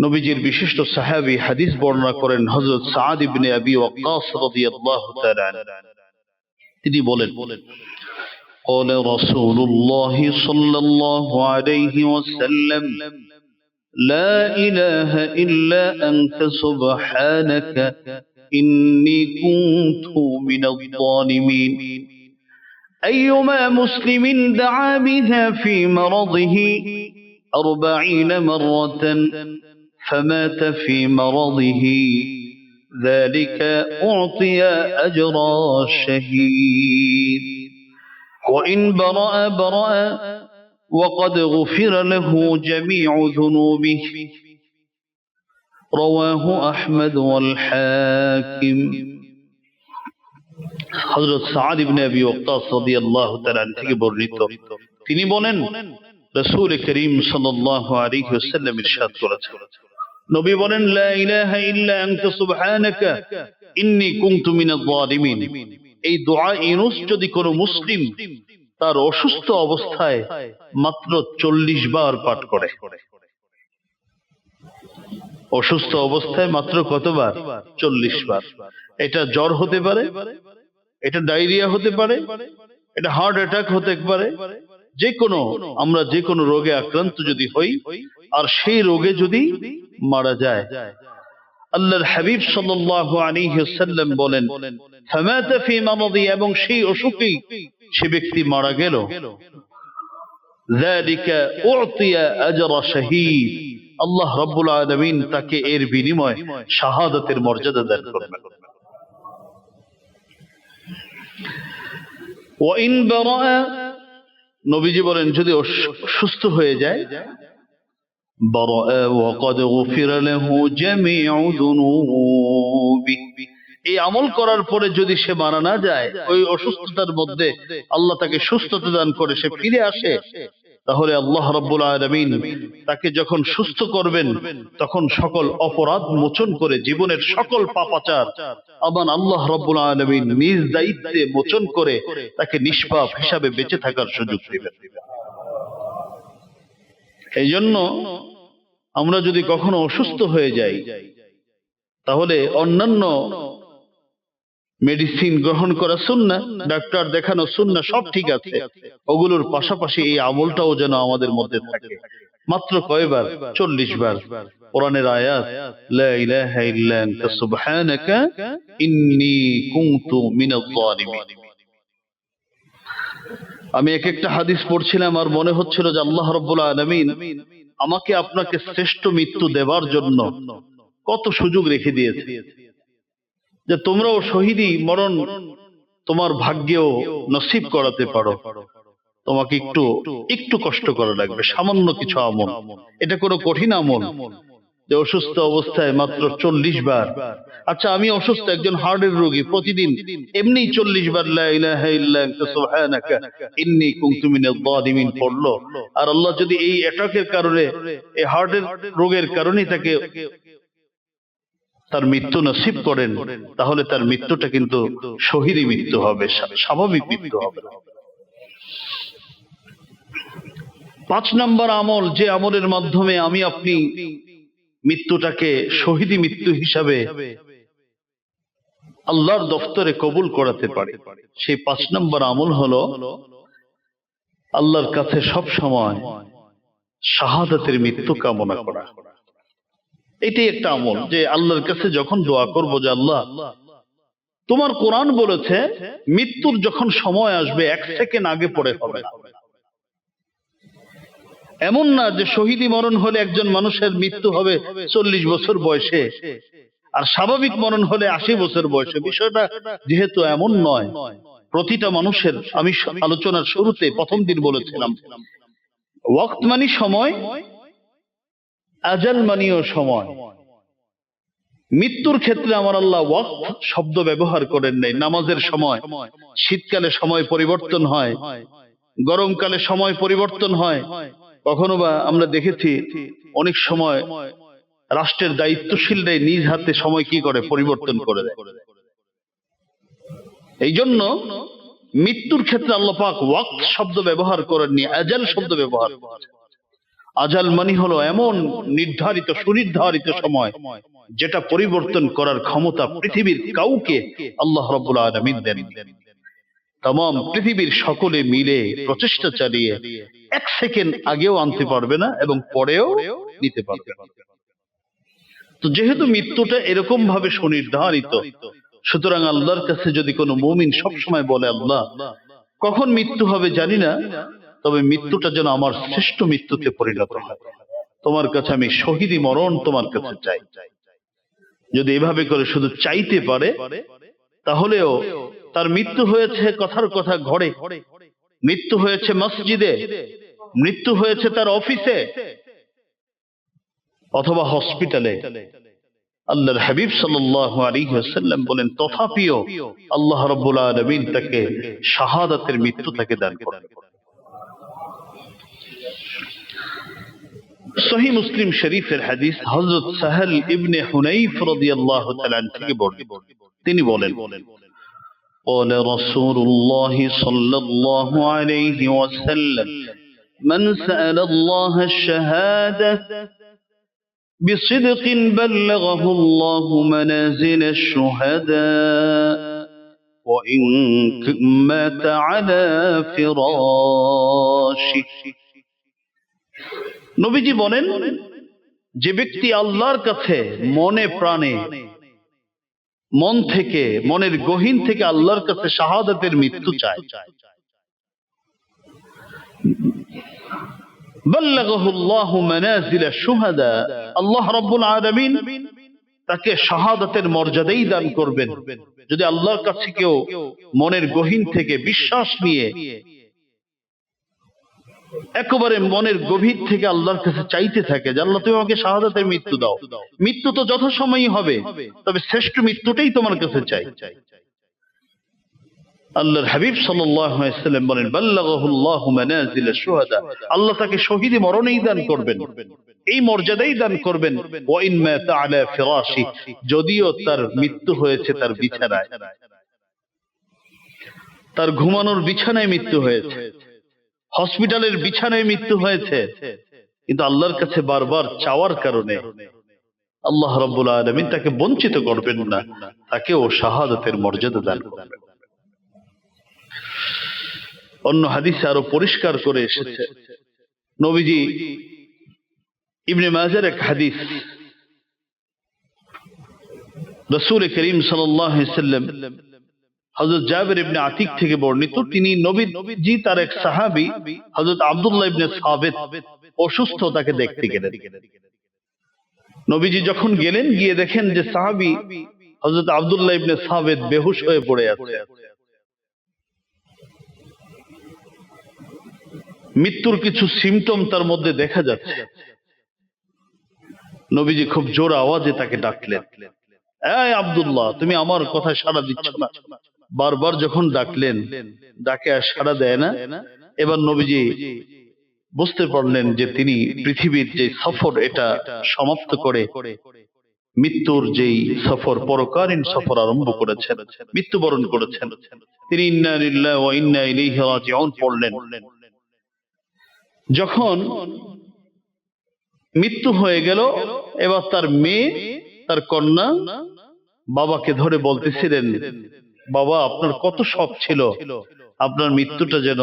Speaker 1: নবীজির বিশিষ্ট সাহাবী হাদিস বর্ণনা করেন হযরত সাদ ইবনে আবি ওয়াক্কাস রাদিয়াল্লাহু তাআলা আনহু। তিনি বলেন, قال رسول الله صلى الله عليه وسلم لا إله إلا أنت سبحانك إني كنت من الظالمين أيما مسلم دعا بها في مرضه 40 مرة فمات في مرضه ذلك أعطي أجر الشهيد وإن برأ برأ وقد غفر له جميع ذنوبه رواه أحمد والحاكم। হযরত সাদ ইবনে আবি ওয়াক্কাস রাদিয়াল্লাহু তাআলা থেকে বর্ণিত, তিনি বলেন রাসূল করিম সাল্লাল্লাহু আলাইহি ওয়াসাল্লাম ইরশাদ করেছেন, নবী বলেন, লা ইলাহা ইল্লা আনতা সুবহানাকা ইন্নী কুনতু মিনাজ জালিমিন। এই দোয়া ইউনূস যদি কোনো মুসলিম তার অসুস্থ অবস্থায় মাত্র 40 বার পাঠ করে, অসুস্থ অবস্থায় মাত্র কতবার? 40 বার। এটা জ্বর হতে পারে, এটা ডায়রিয়া হতে পারে, এটা হার্ট অ্যাটাক হতে পারে, যে কোনো, আমরা যে কোনো রোগে আক্রান্ত যদি হই আর সেই রোগে যদি মারা যায়, আল্লাহর হাবিব সাল্লাল্লাহু আলাইহি ওয়াসাল্লাম বলেন, ফামাতা ফি মারাদি, এবং সেই অসুখেই সে ব্যক্তি মারা গেল, যালিকা উতিয়া আজরা শাহীদ, আল্লাহ রাব্বুল আলামিন তাকে এর বিনিময়ে শাহাদাতের মর্যাদা দান করবেন। ওয়া ইন বারা, নবীজি বলেন যদি সুস্থ হয়ে যায়, বারা ওয়া ক্বাদ গুফিরা লাহু জামিউ যুনুবি, এই আমল করার পরে যদি সে মারা না যায়, ওই অসুস্থতার মধ্যে আল্লাহ তাকে সুস্থতা দান করে সে ফিরে আসে, তাহলে আল্লাহ রাব্বুল আলামিন তাকে যখন সুস্থ করবেন তখন সকল অপরাধ মোচন করে জীবনের সকল পাপাচার আবার আল্লাহ রাব্বুল আলামিন নিজ দায়িত্বে মোচন করে তাকে নিষ্পাপ হিসাবে বেঁচে থাকার সুযোগ দিবেন। এই জন্য আমরা যদি কখনো অসুস্থ হয়ে যাই, তাহলে অন্যান্য মেডিসিন গ্রহণ করা সুন্নাহ, ডাক্তার দেখানো সুন্নাহ, সব ঠিক আছে, ওগুলোর পাশাপাশি এই আমলটাও যেন আমাদের মধ্যে থাকে। মাত্র কয়বার? 40 বার। কোরআনের আয়াত, লা ইলাহা ইল্লা আনতা সুবহানাকা ইন্নী কুনতু মিনাজ জালিমিন। আমি এক একটা হাদিস পড়ছিলাম আর মনে হচ্ছিল যে আল্লাহ রাব্বুল আলামিন আমাকে আপনাকে শ্রেষ্ঠ মৃত্যু দেবার জন্য কত সুযোগ রেখে দিয়েছে, যে তোমরাও শহীদি মরণ তোমার ভাগ্যেও নসিব করাতে পারো। তোমাকে একটু কষ্ট করা লাগবে, সামান্য কিছু আমল, এটা কোনো কঠিন আমল যে অসুস্থ অবস্থায় মাত্র 40 বার। আচ্ছা, আমি অসুস্থ, একজন হার্টের রোগী, প্রতিদিন এমনি 40 বার লা ইলাহা ইল্লা আনতা সুবহানাকা ইন্নী কুনতু মিনাজ জালিমিন পড়লো, আর আল্লাহ যদি এই অ্যাটাকের কারণে, এই হার্টের রোগের কারণে তার মৃত্যু নসিব করেন, তাহলে তার মৃত্যুটা কিন্তু শহীদী মৃত্যু হবে, স্বাভাবিক মৃত্যু হবে। 5 নম্বর আমল, যে আমলের মাধ্যমে আমি আপনি মৃত্যুটাকে শহীদী মৃত্যু হিসাবে আল্লাহর দফতরে কবুল করাতে পারি, সেই 5 নম্বর আমল হলো আল্লাহর কাছে সব সময় শাহাদাতের মৃত্যু কামনা করা। এটাই একটা আমল, যে আল্লাহর কাছে যখন দোয়া করবো যে আল্লাহ, তোমার কোরআন বলেছে মৃত্যুর যখন সময় আসবে 1 সেকেন্ড আগে পড়ে হবে না। এমন না যে শহীদী মরণ হলে একজন মানুষের মৃত্যু হবে 40 বছর বয়সে, আর স্বাভাবিক মরণ হলে 80 বছর বয়সে। বিষয়টা যেহেতু এমন নয়, প্রতিটা মানুষের, আমি আলোচনার শুরুতে প্রথম দিন বলেছিলাম, ওয়াক্ত মানে সময়, আজাল মানিও সময়। মৃত্যুর ক্ষেত্রে আমার আল্লাহ ওয়াক্ত শব্দ ব্যবহার করেন নাই। নামাজের সময়, শীতকালে সময় পরিবর্তন হয়, গরমকালে সময় পরিবর্তন হয়, কখনো বা আমরা দেখেছি অনেক সময় রাষ্ট্রের দায়িত্বশীলরাই নিজ হাতে সময় কি করে, পরিবর্তন করে দেয়। এই জন্য মৃত্যুর ক্ষেত্রে আল্লাহ পাক ওয়াক্ত শব্দ ব্যবহার করেননি, আজাল শব্দ ব্যবহার করেছেন। আজাল মানে হলো এমন নির্ধারিত, সুনির্ধারিত সময়, যেটা পরিবর্তন করার ক্ষমতা পৃথিবীর কাউকে আল্লাহ রাব্বুল আলামিন দেন। তামাম পৃথিবীর সকলে মিলে প্রচেষ্টা চালিয়ে 1 সেকেন্ড আগেও আনতে পারবে না এবং পরেও নিতে পারবে না। তো যেহেতু মৃত্যুটা এরকম ভাবে সুনির্ধারিত, সুতরাং আল্লাহর কাছে যদি কোনো মুমিন সবসময় বলে, আল্লাহ কখন মৃত্যু হবে জানি না, তবে মৃত্যুটা যেন আমার শ্রেষ্ঠ মৃত্যুতে পরিণত হয়, তোমার কাছে আমি শহীদী মরণ তোমার কাছে চাই। যদি এভাবে করে শুধু চাইতে পারে, তাহলেও তার মৃত্যু হয়েছে কথার কথা ঘরে, মৃত্যু হয়েছে মসজিদে, মৃত্যু হয়েছে তার অফিসে অথবা হসপিটালে, আল্লাহর হাবিব সাল্লাল্লাহু আলাইহি ওয়াসাল্লাম বলেন, তথাপিও আল্লাহ রাব্বুল আলামিন তাকে শাহাদাতের মৃত্যু তাকে দান করেন। সহিহ মুসলিম শরীফের হাদিস, হযরত সাহল ইবনে হুনাইফ রাদিয়াল্লাহু তাআলা থেকে বর্ণিত, তিনি বলেন, قال رسول الله صلى الله عليه وسلم من سأل الله الشهادة بصدق بلغه الله منازل الشهداء وإن مات على فراشه। নবীজি বলেন, যে ব্যক্তি আল্লাহর কাছে মনে প্রাণে, মন থেকে, মনের গহীন থেকে আল্লাহর কাছে শাহাদাতের মৃত্যু চায়, বাল্লাগাহুল্লাহু মানাজিল আশ-শুহাদা, আল্লাহ রাব্বুল আলামিন তাকে শাহাদাতের মর্যাদাই দান করবেন। যদি আল্লাহর কাছে কেউ মনের গহীন থেকে বিশ্বাস নিয়ে, একেবারে মনের গভীর থেকে আল্লাহর কাছে চাইতে থাকে যে আল্লাহ তুমি আমাকে শাহাদাতের মৃত্যু দাও, মৃত্যু তো যথাসময়ই হবে, তবে শ্রেষ্ঠ মৃত্যুটাই তোমার কাছে চাই। আল্লাহর হাবিব সাল্লাল্লাহু আলাইহি ওয়াসাল্লাম বলেন, বাল্লাগাহুল্লাহু মানাজিল আশ-শুহাদা, আল্লাহ তাকে শহীদী মরণই দান করবেন, এই মর্যাদাই দান করবেন। ওয়া ইন মাতা আলা ফিরাশি, যদিও তার মৃত্যু হয়েছে তার বিছানায়, তার ঘুমানোর বিছানায় মৃত্যু হয়েছে, হসপিটালের বিছানায় মৃত্যু হয়েছে, কিন্তু আল্লাহর কাছে বারবার চাওয়ার কারণে আল্লাহ রাব্বুল আলামিন তাকে বঞ্চিত করবেন না, তাকেও শাহাদাতের মর্যাদা দান করবেন। অন্য হাদিসে আরো পরিষ্কার করে এসেছে, নবীজি ইবনে মাজার এক হাদিস, রাসূল করিম সাল্লাল্লাহু আলাইহি ওয়াসাল্লাম হযরত জাবির ইবনে আতিক থেকে বর্ণিত, তিনি নবীজি তার এক সাহাবী হযরত আব্দুল্লাহ ইবনে সাবিত অসুস্থ, তাকে দেখতে গেলেন। নবীজি যখন গেলেন, গিয়ে দেখেন যে সাহাবী হযরত আব্দুল্লাহ ইবনে সাবিত বেহুশ হয়ে পড়ে আছে, মৃত্যুর কিছু সিমটম তার মধ্যে দেখা যাচ্ছে। নবীজি খুব জোর আওয়াজে তাকে ডাকলেন, এই আব্দুল্লাহ, তুমি আমার কথায় সাড়া দিচ্ছ না। বারবার যখন ডাকলেন, ডাকে আর সাড়া দেয় না। এবার নবীজি বুঝতে পারলেন যে তিনি পৃথিবীর যে সফর, এটা সমাপ্ত করে মৃত্যুর যেই সফর, পরকালীন সফর আরম্ভ করেছেন, মৃত্যুবরণ করেছেন, তিনি ইন্না লিল্লাহি ওয়া ইন্না ইলাইহি রাজিউন পড়লেন। যখন মৃত্যু হয়ে গেল, এবার তার মেয়ে, তার কন্যা বাবাকে ধরে বলতেছিলেন, বাবা আপনার কত শখ ছিল আপনার মৃত্যুটা যেন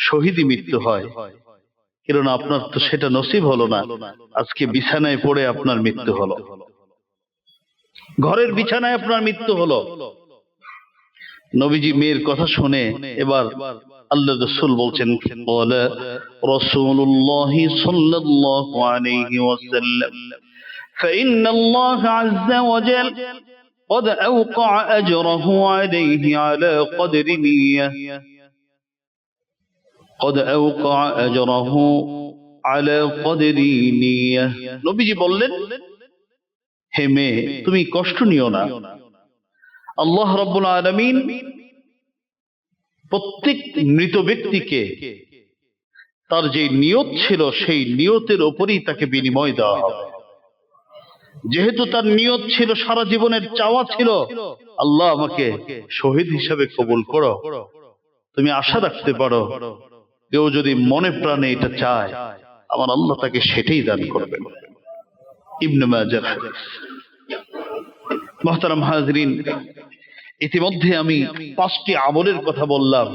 Speaker 1: শহীদি মৃত্যু হয়, কারণ আপনার তো সেটা নসিব হলো না, আজকে বিছানায় পড়ে আপনার মৃত্যু হলো, ঘরের বিছানায় আপনার মৃত্যু হলো। নবীজি মেয়ের কথা শুনে এবার আল্লাহ রাসূল বলছেন, বলে রাসূলুল্লাহ সাল্লাল্লাহু আলাইহি ওয়াসাল্লাম فإن الله عز وجل قد أوقع أجره عليه على قدر نية قد أوقع أجره على قدر نية নবীজি বললেন, হে মেয়ে তুমি কষ্ট নিও না, আল্লাহ রাব্বুল আলামিন প্রত্যেক মৃত ব্যক্তিকে তার যে নিয়ত ছিল সেই নিয়তের উপরই তাকে বিনিময় দেওয়া হবে। যেহেতু তার নিয়ত ছিল, সারা জীবনের চাওয়া ছিল, আল্লাহ আমাকে শহীদ হিসেবে কবুল করো, তুমি আশা রাখতে পারো কেউ যদি মনে প্রাণে এটা চায় আমার আল্লাহ তাকে সেটাই দান করবেন। ইবনে মাজাহ হাদিস। মুহতারাম হাজরিন, ইতিমধ্যে আমি 5টি আমলের কথা বললাম,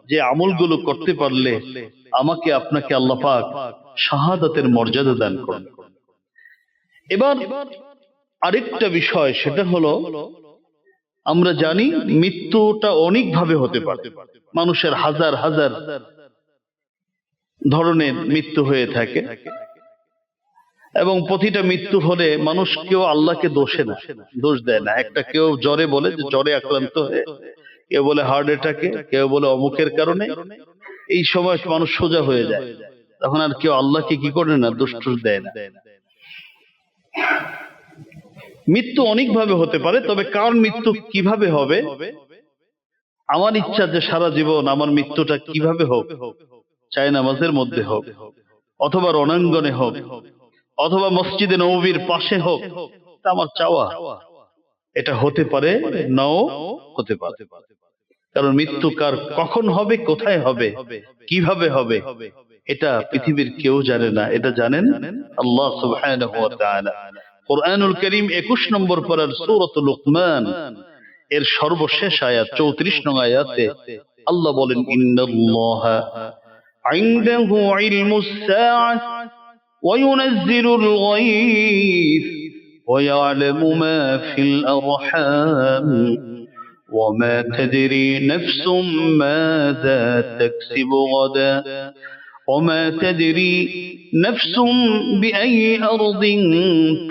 Speaker 1: যে আমলগুলো করতে পারলে আমাকে আপনাকে আল্লাহ পাক শাহাদাতের মর্যাদা দান করেন। এবার আরেকটা বিষয়, সেটা হলো আমরা জানি মৃত্যুটা অনেক ভাবে হতে পারে, মানুষের হাজার হাজার ধরনের মৃত্যু হয়ে থাকে, এবং প্রতিটা মৃত্যু হলে মানুষ কেউ আল্লাহকে দোষ দেয় না। একটা কেউ জ্বরে বলে যে জ্বরে আক্রান্ত হয়ে, কেউ বলে হার্ট অ্যাটাকে, কেউ বলে অমুকের কারণে, এই সময় মানুষ সোজা হয়ে যায়, তখন আর কেউ আল্লাহকে কি করে না, দোষ দেয় না। মৃত্যু অনেক ভাবে হতে পারে, তবে কার মৃত্যু কিভাবে হবে, আমার ইচ্ছা যে সারা জীবন আমার মৃত্যুটা কিভাবে হোক, চাই নামাজের মধ্যে হোক, অথবা রণাঙ্গনে হোক, অথবা মসজিদে নববীর পাশে হোক, তা আমার চাওয়া। এটা হতে পারে, নাও হতে পারে, কারণ মৃত্যু কার কখন হবে, কোথায় হবে, কিভাবে হবে, এটা পৃথিবীর কেউ জানে না, এটা জানেন আল্লাহ সুবহানাহু ওয়া তাআলা। কুরআনুল কারীম 21 নম্বর পারার সূরাতুল লুকমান এর সর্বশেষ আয়াত 34 নং আয়াতে আল্লাহ বলেন, ইন্নাল্লাহা ইনদাহু ইলমুস সাআহ ওয়া ইউনাজ্জিলুল গায়থ ওয়া ইয়ালামু মা ফিল আরহাম ওয়া মা তাদরি নাফসুম মাযা তাকসিবু গাদা وما تدري نفس بأي أرض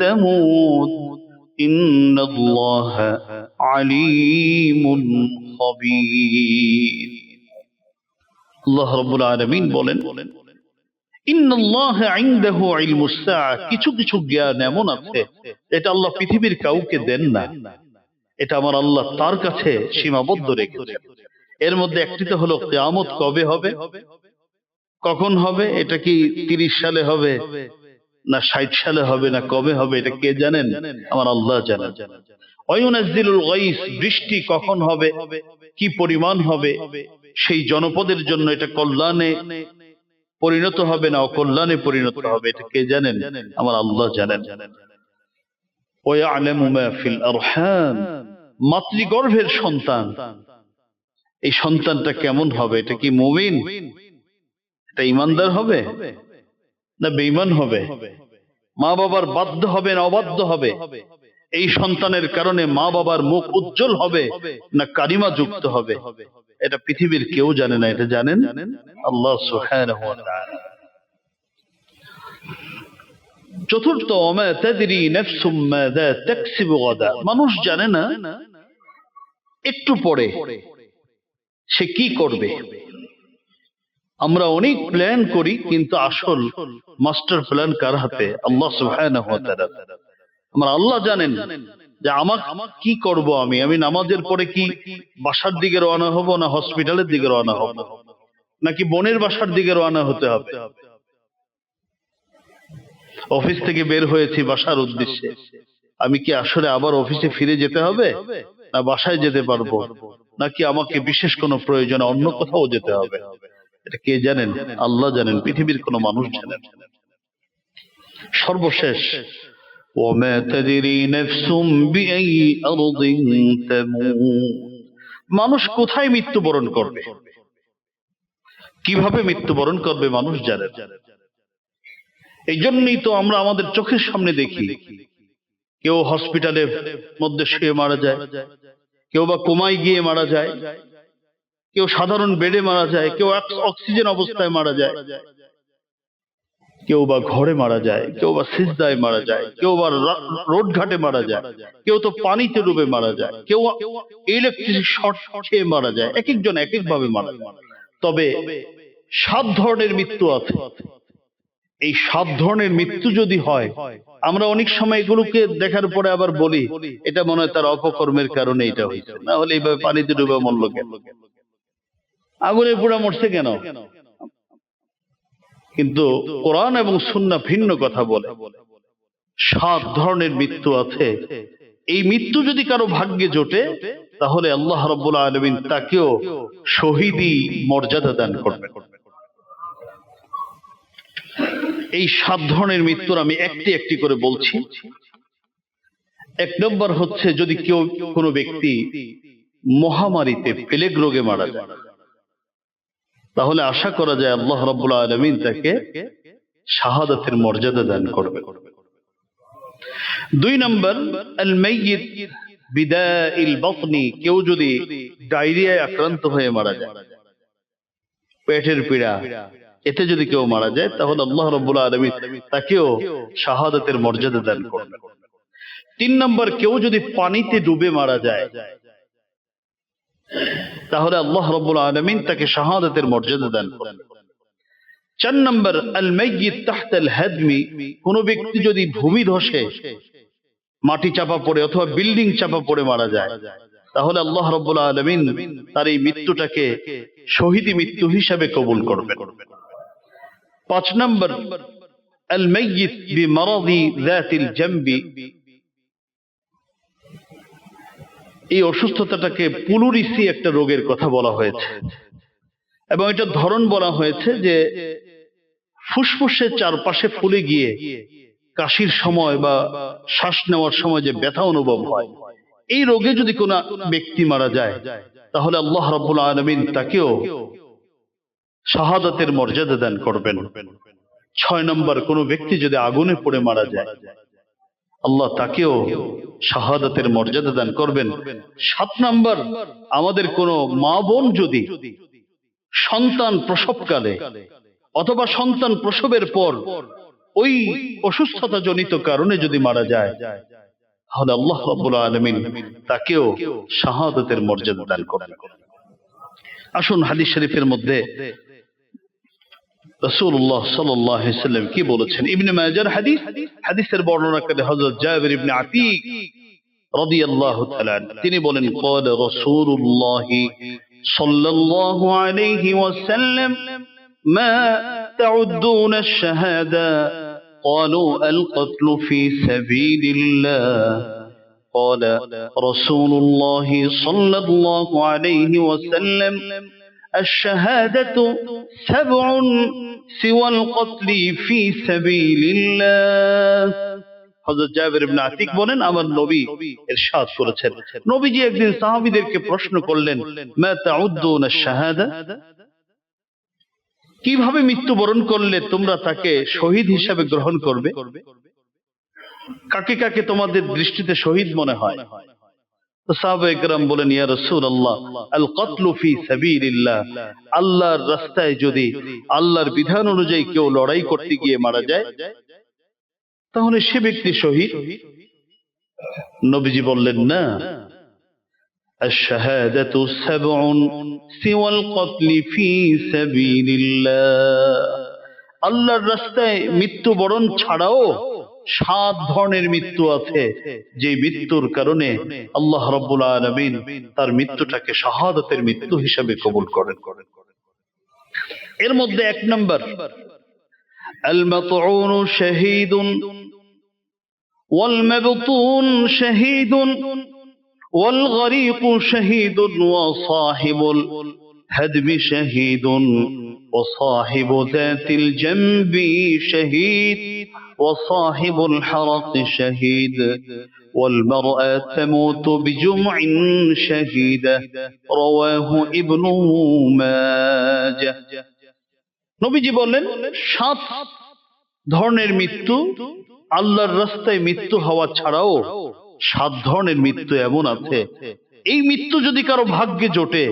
Speaker 1: تموت إن الله عليم خبير الله رب العالمين বলেন, إن الله عنده علم الساعة, কিছু কিছু জ্ঞান এমন আছে এটা আল্লাহ পৃথিবীর কাউকে দেন না, এটা আমার আল্লাহ তার কাছে সীমাবদ্ধ রেখেছেন। এর মধ্যে একটি তো হলো কিয়ামত কবে হবে, কখন হবে, এটা কি 30 সালে হবে না 60 সালে হবে না কবে হবে, এটা কে জানেন, আমার আল্লাহ জানেন। ওয়ায়ুনাজ্জিলুল গায়স, বৃষ্টি কখন হবে, কি পরিমাণ হবে, সেই জনপদের জন্য এটা কল্যাণে পরিণত হবে না অকল্যাণে পরিণত হবে, এটা কে জানেন, আমার আল্লাহ জানেন। ওয়া ইয়ালামু মা ফিল আরহাম, মাতৃগর্ভের সন্তান, এই সন্তানটা কেমন হবে, এটা কি মুমিন, এটা ইমানদার হবে না বেঈমান হবে, মা বাবার বাধ্য হবে না অবাধ্য হবে, এই সন্তানের কারণে মা বাবার মুখ উজ্জ্বল হবে না কালিমা যুক্ত হবে, এটা পৃথিবীর কেউ জানে না, এটা জানেন আল্লাহ সুবহানাহু ওয়া তাআলা। চতুর্থ, ওমা তাদরি নাফসুম মাযা তাকসিবু গাদা, মানুষ জানে না একটু পরে সে কি করবে। আমরা অনেক প্ল্যান করি, কিন্তু আসল মাস্টার প্ল্যান কার হাতে, আল্লাহ সুবহানাহু ওয়া তাআলা। আমার আল্লাহ জানেন যে আমার কি করব, আমি নামাজের পরে কি বাসার দিকে রওনা হব, না হসপিটালের দিকে রওনা হব, নাকি বোনের বাসার দিকে রওনা হতে হবে। অফিস থেকে বের হয়েছি বাসার উদ্দেশ্যে, আমি কি আসলে আবার অফিসে ফিরে যেতে হবে, না বাসায় যেতে পারবো, নাকি আমাকে বিশেষ কোনো প্রয়োজনে অন্য কোথাও যেতে হবে? এটা কে জানেন? আল্লাহ জানেন, পৃথিবীর কোনো মানুষ জানেন। সর্বশেষ, ওয়ামা তাদরি নাফসুম বিআই আরদিন তামুত, মানুষ কোথায় মৃত্যুবরণ করবে, কিভাবে মৃত্যুবরণ করবে মানুষ জানে। এই জন্যই তো আমরা আমাদের চোখের সামনে দেখি, কেউ হসপিটালের মধ্যে শুয়ে মারা যায়, কেউ বা কোমায় গিয়ে মারা যায়, কেউ সাধারণ বেডে মারা যায়, কেউ অক্সিজেন অবস্থায় মারা যায়, কেউ বা ঘরে মারা যায়, কেউ বা সিজদায় মারা যায়, কেউ বা রোড ঘাটে মারা যায়, কেউ তো পানিতে ডুবে মারা যায়, কেউ ইলেকট্রিক শর্ট খেয়ে মারা যায়। এক একজন এক এক ভাবে মারা যায়। তবে 7 ধরনের মৃত্যু আছে। এই 7 ধরনের মৃত্যু যদি হয়, আমরা অনেক সময় এগুলোকে দেখার পরে আবার বলি এটা মনে হয় তার অপকর্মের কারণে এটা হয়েছে, না হলে এইভাবে পানিতে ডুবে মরল কেন, আগুনে পোড়া মরছে কেন? কিন্তু কোরআন এবং সুন্নাহ ভিন্ন কথা বলে। 7 ধরনের মৃত্যু আছে। এই মৃত্যু যদি কারো ভাগ্যে জোটে, তাহলে আল্লাহ রাব্বুল আলামিন তাকেও শহীদি মর্যাদা দান করবেন। এই 7 ধরনের মৃত্যুর আমি একটি একটি করে বলছি। 1 নম্বর হচ্ছে, যদি কোনো ব্যক্তি মহামারীতে প্লেগ রোগে মারা যায়, তাহলে আশা করা যায় আল্লাহ রাব্বুল আলামিন তাকে শাহাদাতের মর্যাদা দান করবে। 2 নম্বর, আল মাইয়িত বিদাইল বাতনি, কেউ যদি ডায়রিয়ায় আক্রান্ত হয়ে মারা যায়, পেটের পীড়া, এতে যদি কেউ মারা যায়, তাহলে আল্লাহ রাব্বুল আলামিন তাকেও শাহাদাতের মর্যাদা দান করবে। 3 নম্বর, কেউ যদি পানিতে ডুবে মারা যায়, তাহলে আল্লাহ রাব্বুল আলামিন তাকে শাহাদাতের মর্যাদা দান করবে। 4 নম্বর, আল মাইয়িত তাহতা আল হাদমি, কোন ব্যক্তি যদি ভূমি ধসে মাটি চাপা পড়ে অথবা বিল্ডিং চাপা পড়ে মারা যায়, তাহলে আল্লাহ রাব্বুল আলামিন তার এই মৃত্যুটাকে শহীদি মৃত্যু হিসাবে কবুল করবেন। 5 নম্বর, আল মাইয়িত বিমারাদি যাতিল জামবি, এই অসুস্থতাটাকে পুলুরিসি একটা রোগের কথা বলা হয়েছে, এবং এটার ধরন বলা হয়েছে যে ফুসফুসের চারপাশে ফুলে গিয়ে কাশির সময় বা শ্বাস নেওয়ার সময় যে ব্যথা অনুভব হয়, এই রোগে যদি কোনো ব্যক্তি মারা যায়, তাহলে আল্লাহ রাব্বুল আলামিন তাকেও শাহাদাতের মর্যাদা দান করবেন। 6 নম্বর, কোনো ব্যক্তি যদি আগুনে পড়ে মারা যায়, আল্লাহ তাকেও শাহাদাতের মর্যাদা দান করবেন। 7 নম্বর, আমাদের কোনো মা বোন যদি সন্তান প্রসবকালে অথবা সন্তান প্রসবের পর ওই অসুস্থতা জনিত কারণে যদি মারা যায়, তাহলে আল্লাহ রাব্বুল আলামিন তাকেও শাহাদাতের মর্যাদা দান করবেন। আসুন হাদিস শরীফের মধ্যে রাসূলুল্লাহ সাল্লাল্লাহু আলাইহি ওয়াসাল্লাম কি বলেছেন। ইবনে মাজাহর হাদিস, হাদিসের বর্ণনাকারী হযরত জাবির ইবনে আতিক রাদিয়াল্লাহু তাআলা, তিনি বলেন, ক্বালা রাসূলুল্লাহ সাল্লাল্লাহু আলাইহি ওয়াসাল্লাম, মা তাউদ্দুনা আশ-শাহাদা, ক্বালু আল-ক্বাতলু ফি সাবিলিল্লাহ, ক্বালা রাসূলুল্লাহ সাল্লাল্লাহু আলাইহি ওয়াসাল্লাম, الشهادة 7 سوى القتل في سبيل الله। হযরত জাবির ইবনে আতিক বলেন, আমার নবী ইরশাদ করেছেন, নবীজি একদিন সাহাবীদেরকে প্রশ্ন করলেন, মা তাউদ্দুনা আশ-শাহাদা, কিভাবে মৃত্যুবরণ করলে তোমরা তাকে শহীদ হিসাবে গ্রহণ করবে? কাকে কাকে তোমাদের দৃষ্টিতে শহীদ মনে হয়? সাহাবায়ে কেরাম বলেন, ইয়া রাসূলুল্লাহ, আল কতলু ফি সাবিলিল্লাহ, আল্লাহর রাস্তায় যদি আল্লাহর বিধান অনুযায়ী কেউ লড়াই করতে গিয়ে মারা যায়, তাহলে সে ব্যক্তি শহীদ। নবীজি বললেন, না, আশ-শাহাদাতু 7 সিওয়াল কতলি ফি সাবিলিল্লাহ, আল্লাহর রাস্তায় মৃত্যুবরণ ছাড়াও 7 ধরনের মৃত্যু আছে, যে মৃত্যুর কারণে আল্লাহ রাব্বুল আলামিন তার মৃত্যুটাকে শাহাদাতের মৃত্যু হিসেবে কবুল করেন। এর মধ্যে 1 নম্বর, আল মাতউন শাহীদুন والمبطون شهيد والغريق شهيد وصاحب الهدم شهيد وصاحب ذات الجنب شهيد وصاحب الحرق شهيد والمرأة تموت بجمع شهيدة رواه ابن ماجه নবীজি বললেন 7 ধরনের মৃত্যু, আল্লাহর রাস্তায় মৃত্যু হওয়া ছাড়াও 7 ধরনের মৃত্যু এমন আছে, এই মৃত্যু যদি কারো ভাগ্যে জোটে,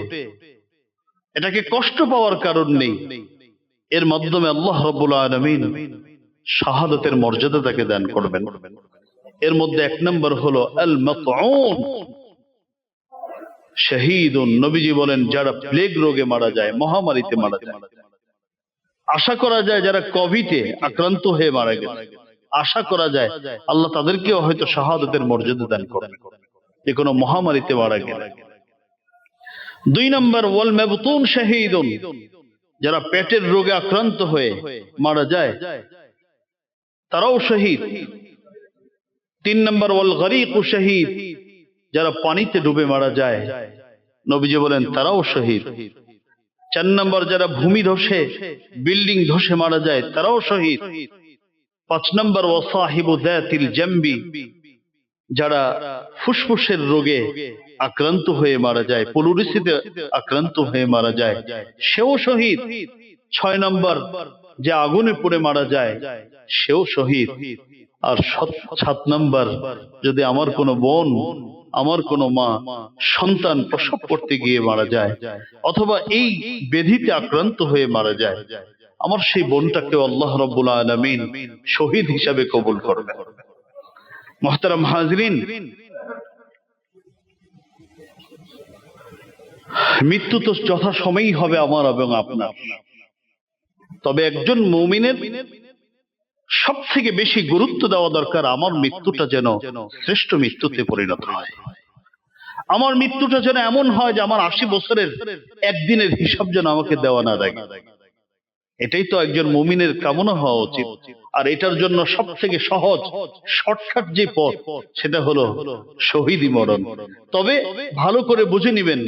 Speaker 1: এটাকে কষ্ট পাওয়ার কারণ নেই, এর মাধ্যমে আল্লাহ রাব্বুল আলামিন শাহাদাতের মর্যাদা তাকে দান করবেন। এর মধ্যে 1 নম্বর হলো আল মাতউন শহীদুন। নবীজি বলেন যারা প্লেগ রোগে মারা যায়, মহামারীতে মারা যায়, আশা করা যায় যারা কোভিডে আক্রান্ত হয়ে মারা গেছে, আশা করা যায় আল্লাহ তাদেরকেও হয়তো শাহাদাতের মর্যাদা দান করবেন, যে কোনো মহামারীতে মারা গেলে। 2 নম্বর ওয়াল মাবতুন শাহীদুন, যারা পেটের রোগে আক্রান্ত হয়ে মারা যায় তারাও শহীদ। 3 নম্বর ওয়াল গরীক শহীদ, যারা পানিতে ডুবে মারা যায়, নবীজি বলেন তারাও শহীদ। 4 নম্বর যারা ভূমি ধসে, বিল্ডিং ধসে মারা যায়, তারাও শহীদ। 5 নম্বর ওয়াসাহিবু যাতিল জামবি, যারা ফুসফুসের রোগে আক্রান্ত হয়ে মারা যায়, প্লুরিসিতে আক্রান্ত হয়ে মারা যায়, সেও শহীদ। 6 নম্বর যে আগুনে পুড়ে মারা যায়, সেও শহীদ। আর 7 নম্বর যদি আমার কোনো বোন, আমার কোনো মা সন্তান প্রসব করতে গিয়ে মারা যায়, অথবা এই ব্যাধিতে আক্রান্ত হয়ে মারা যায়, আমার সেই বোনটাকে আল্লাহ রাব্বুল আলামিন শহীদ হিসাবে কবুল করবেন। মুহতারাম হাজরিন, মৃত্যু তো যথাসময়েই হবে আমার এবং আপনার, তবে একজন মুমিনের সব থেকে বেশি গুরুত্ব দেওয়া দরকার আমার মৃত্যুটা যেন শ্রেষ্ঠ মৃত্যুতে পরিণত হয়। আমার মৃত্যুটা যেন এমন হয় যে আমার 80 বছরের একদিনের হিসাব যেন আমাকে দেওয়া না লাগে। এটাই তো একজন মুমিনের কামনা হওয়া উচিত। আর এটার জন্য সব থেকে সহজ শর্টকাট যে পথ, সেটা হলো শহীদি মরণ। তবে ভালো করে বুঝে নিবেন,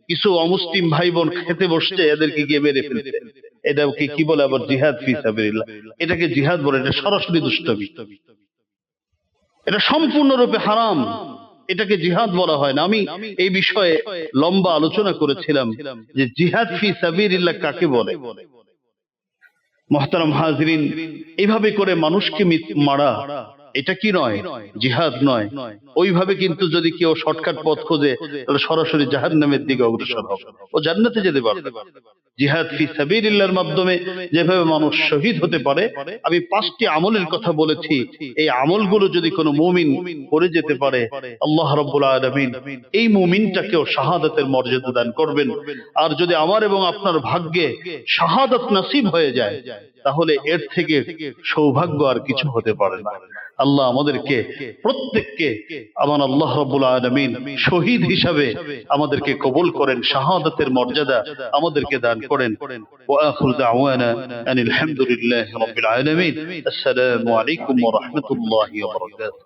Speaker 1: কিছু অমুসলিম ভাই বোন খেতে বসছে, এদেরকে গিয়ে মেরে ফেলছে, এটাকে কি বলে আবার জিহাদ ফি সাবিলিল্লাহ, এটাকে জিহাদ বলে, এটা সরাসরি দুষ্টমি, এটা সম্পূর্ণরূপে হারাম, এটাকে জিহাদ বলা হয় না। আমি এই বিষয়ে লম্বা আলোচনা করেছিলাম যে জিহাদ ফি সাবিলিল্লাহ কাকে বলে। মুহতারাম হাজরিন, এইভাবে করে মানুষকে মারা এটা কি নয়? জিহাদ নয়। ওইভাবে কিন্তু যদি কেউ শর্টকাট পথ খোঁজে, তাহলে সরাসরি জাহান্নামের দিকে অগ্রসর হবে, ও জান্নাতে যেতে পারবে। জিহাদ ফি সাবিলিল্লাহর মাধ্যমে যেভাবে মানুষ শহীদ হতে পারে, আমি 5টি আমলের কথা বলেছি, এই আমলগুলো যদি কোনো মুমিন করে যেতে পারে, আল্লাহ রাব্বুল আলামিন এই মুমিনটাকেও শাহাদাতের মর্যাদা দান করবেন। আর যদি আমার এবং আপনার ভাগ্যে শাহাদাত নসিব হয়ে যায়, তাহলে এর থেকে সৌভাগ্য আর কিছু হতে পারে না। আল্লাহ আমাদেরকে প্রত্যেককে, আমার আল্লাহ রাব্বুল আলামিন শহীদ হিসাবে আমাদেরকে কবুল করেন, শাহাদাতের মর্যাদা আমাদেরকে দান করেন। ওয়া আখিরু দাওয়ানা আনিল হামদুলিল্লাহি রাব্বিল আলামিন। আসসালামু আলাইকুম ওয়া রাহমাতুল্লাহি ওয়া বারাকাতুহু।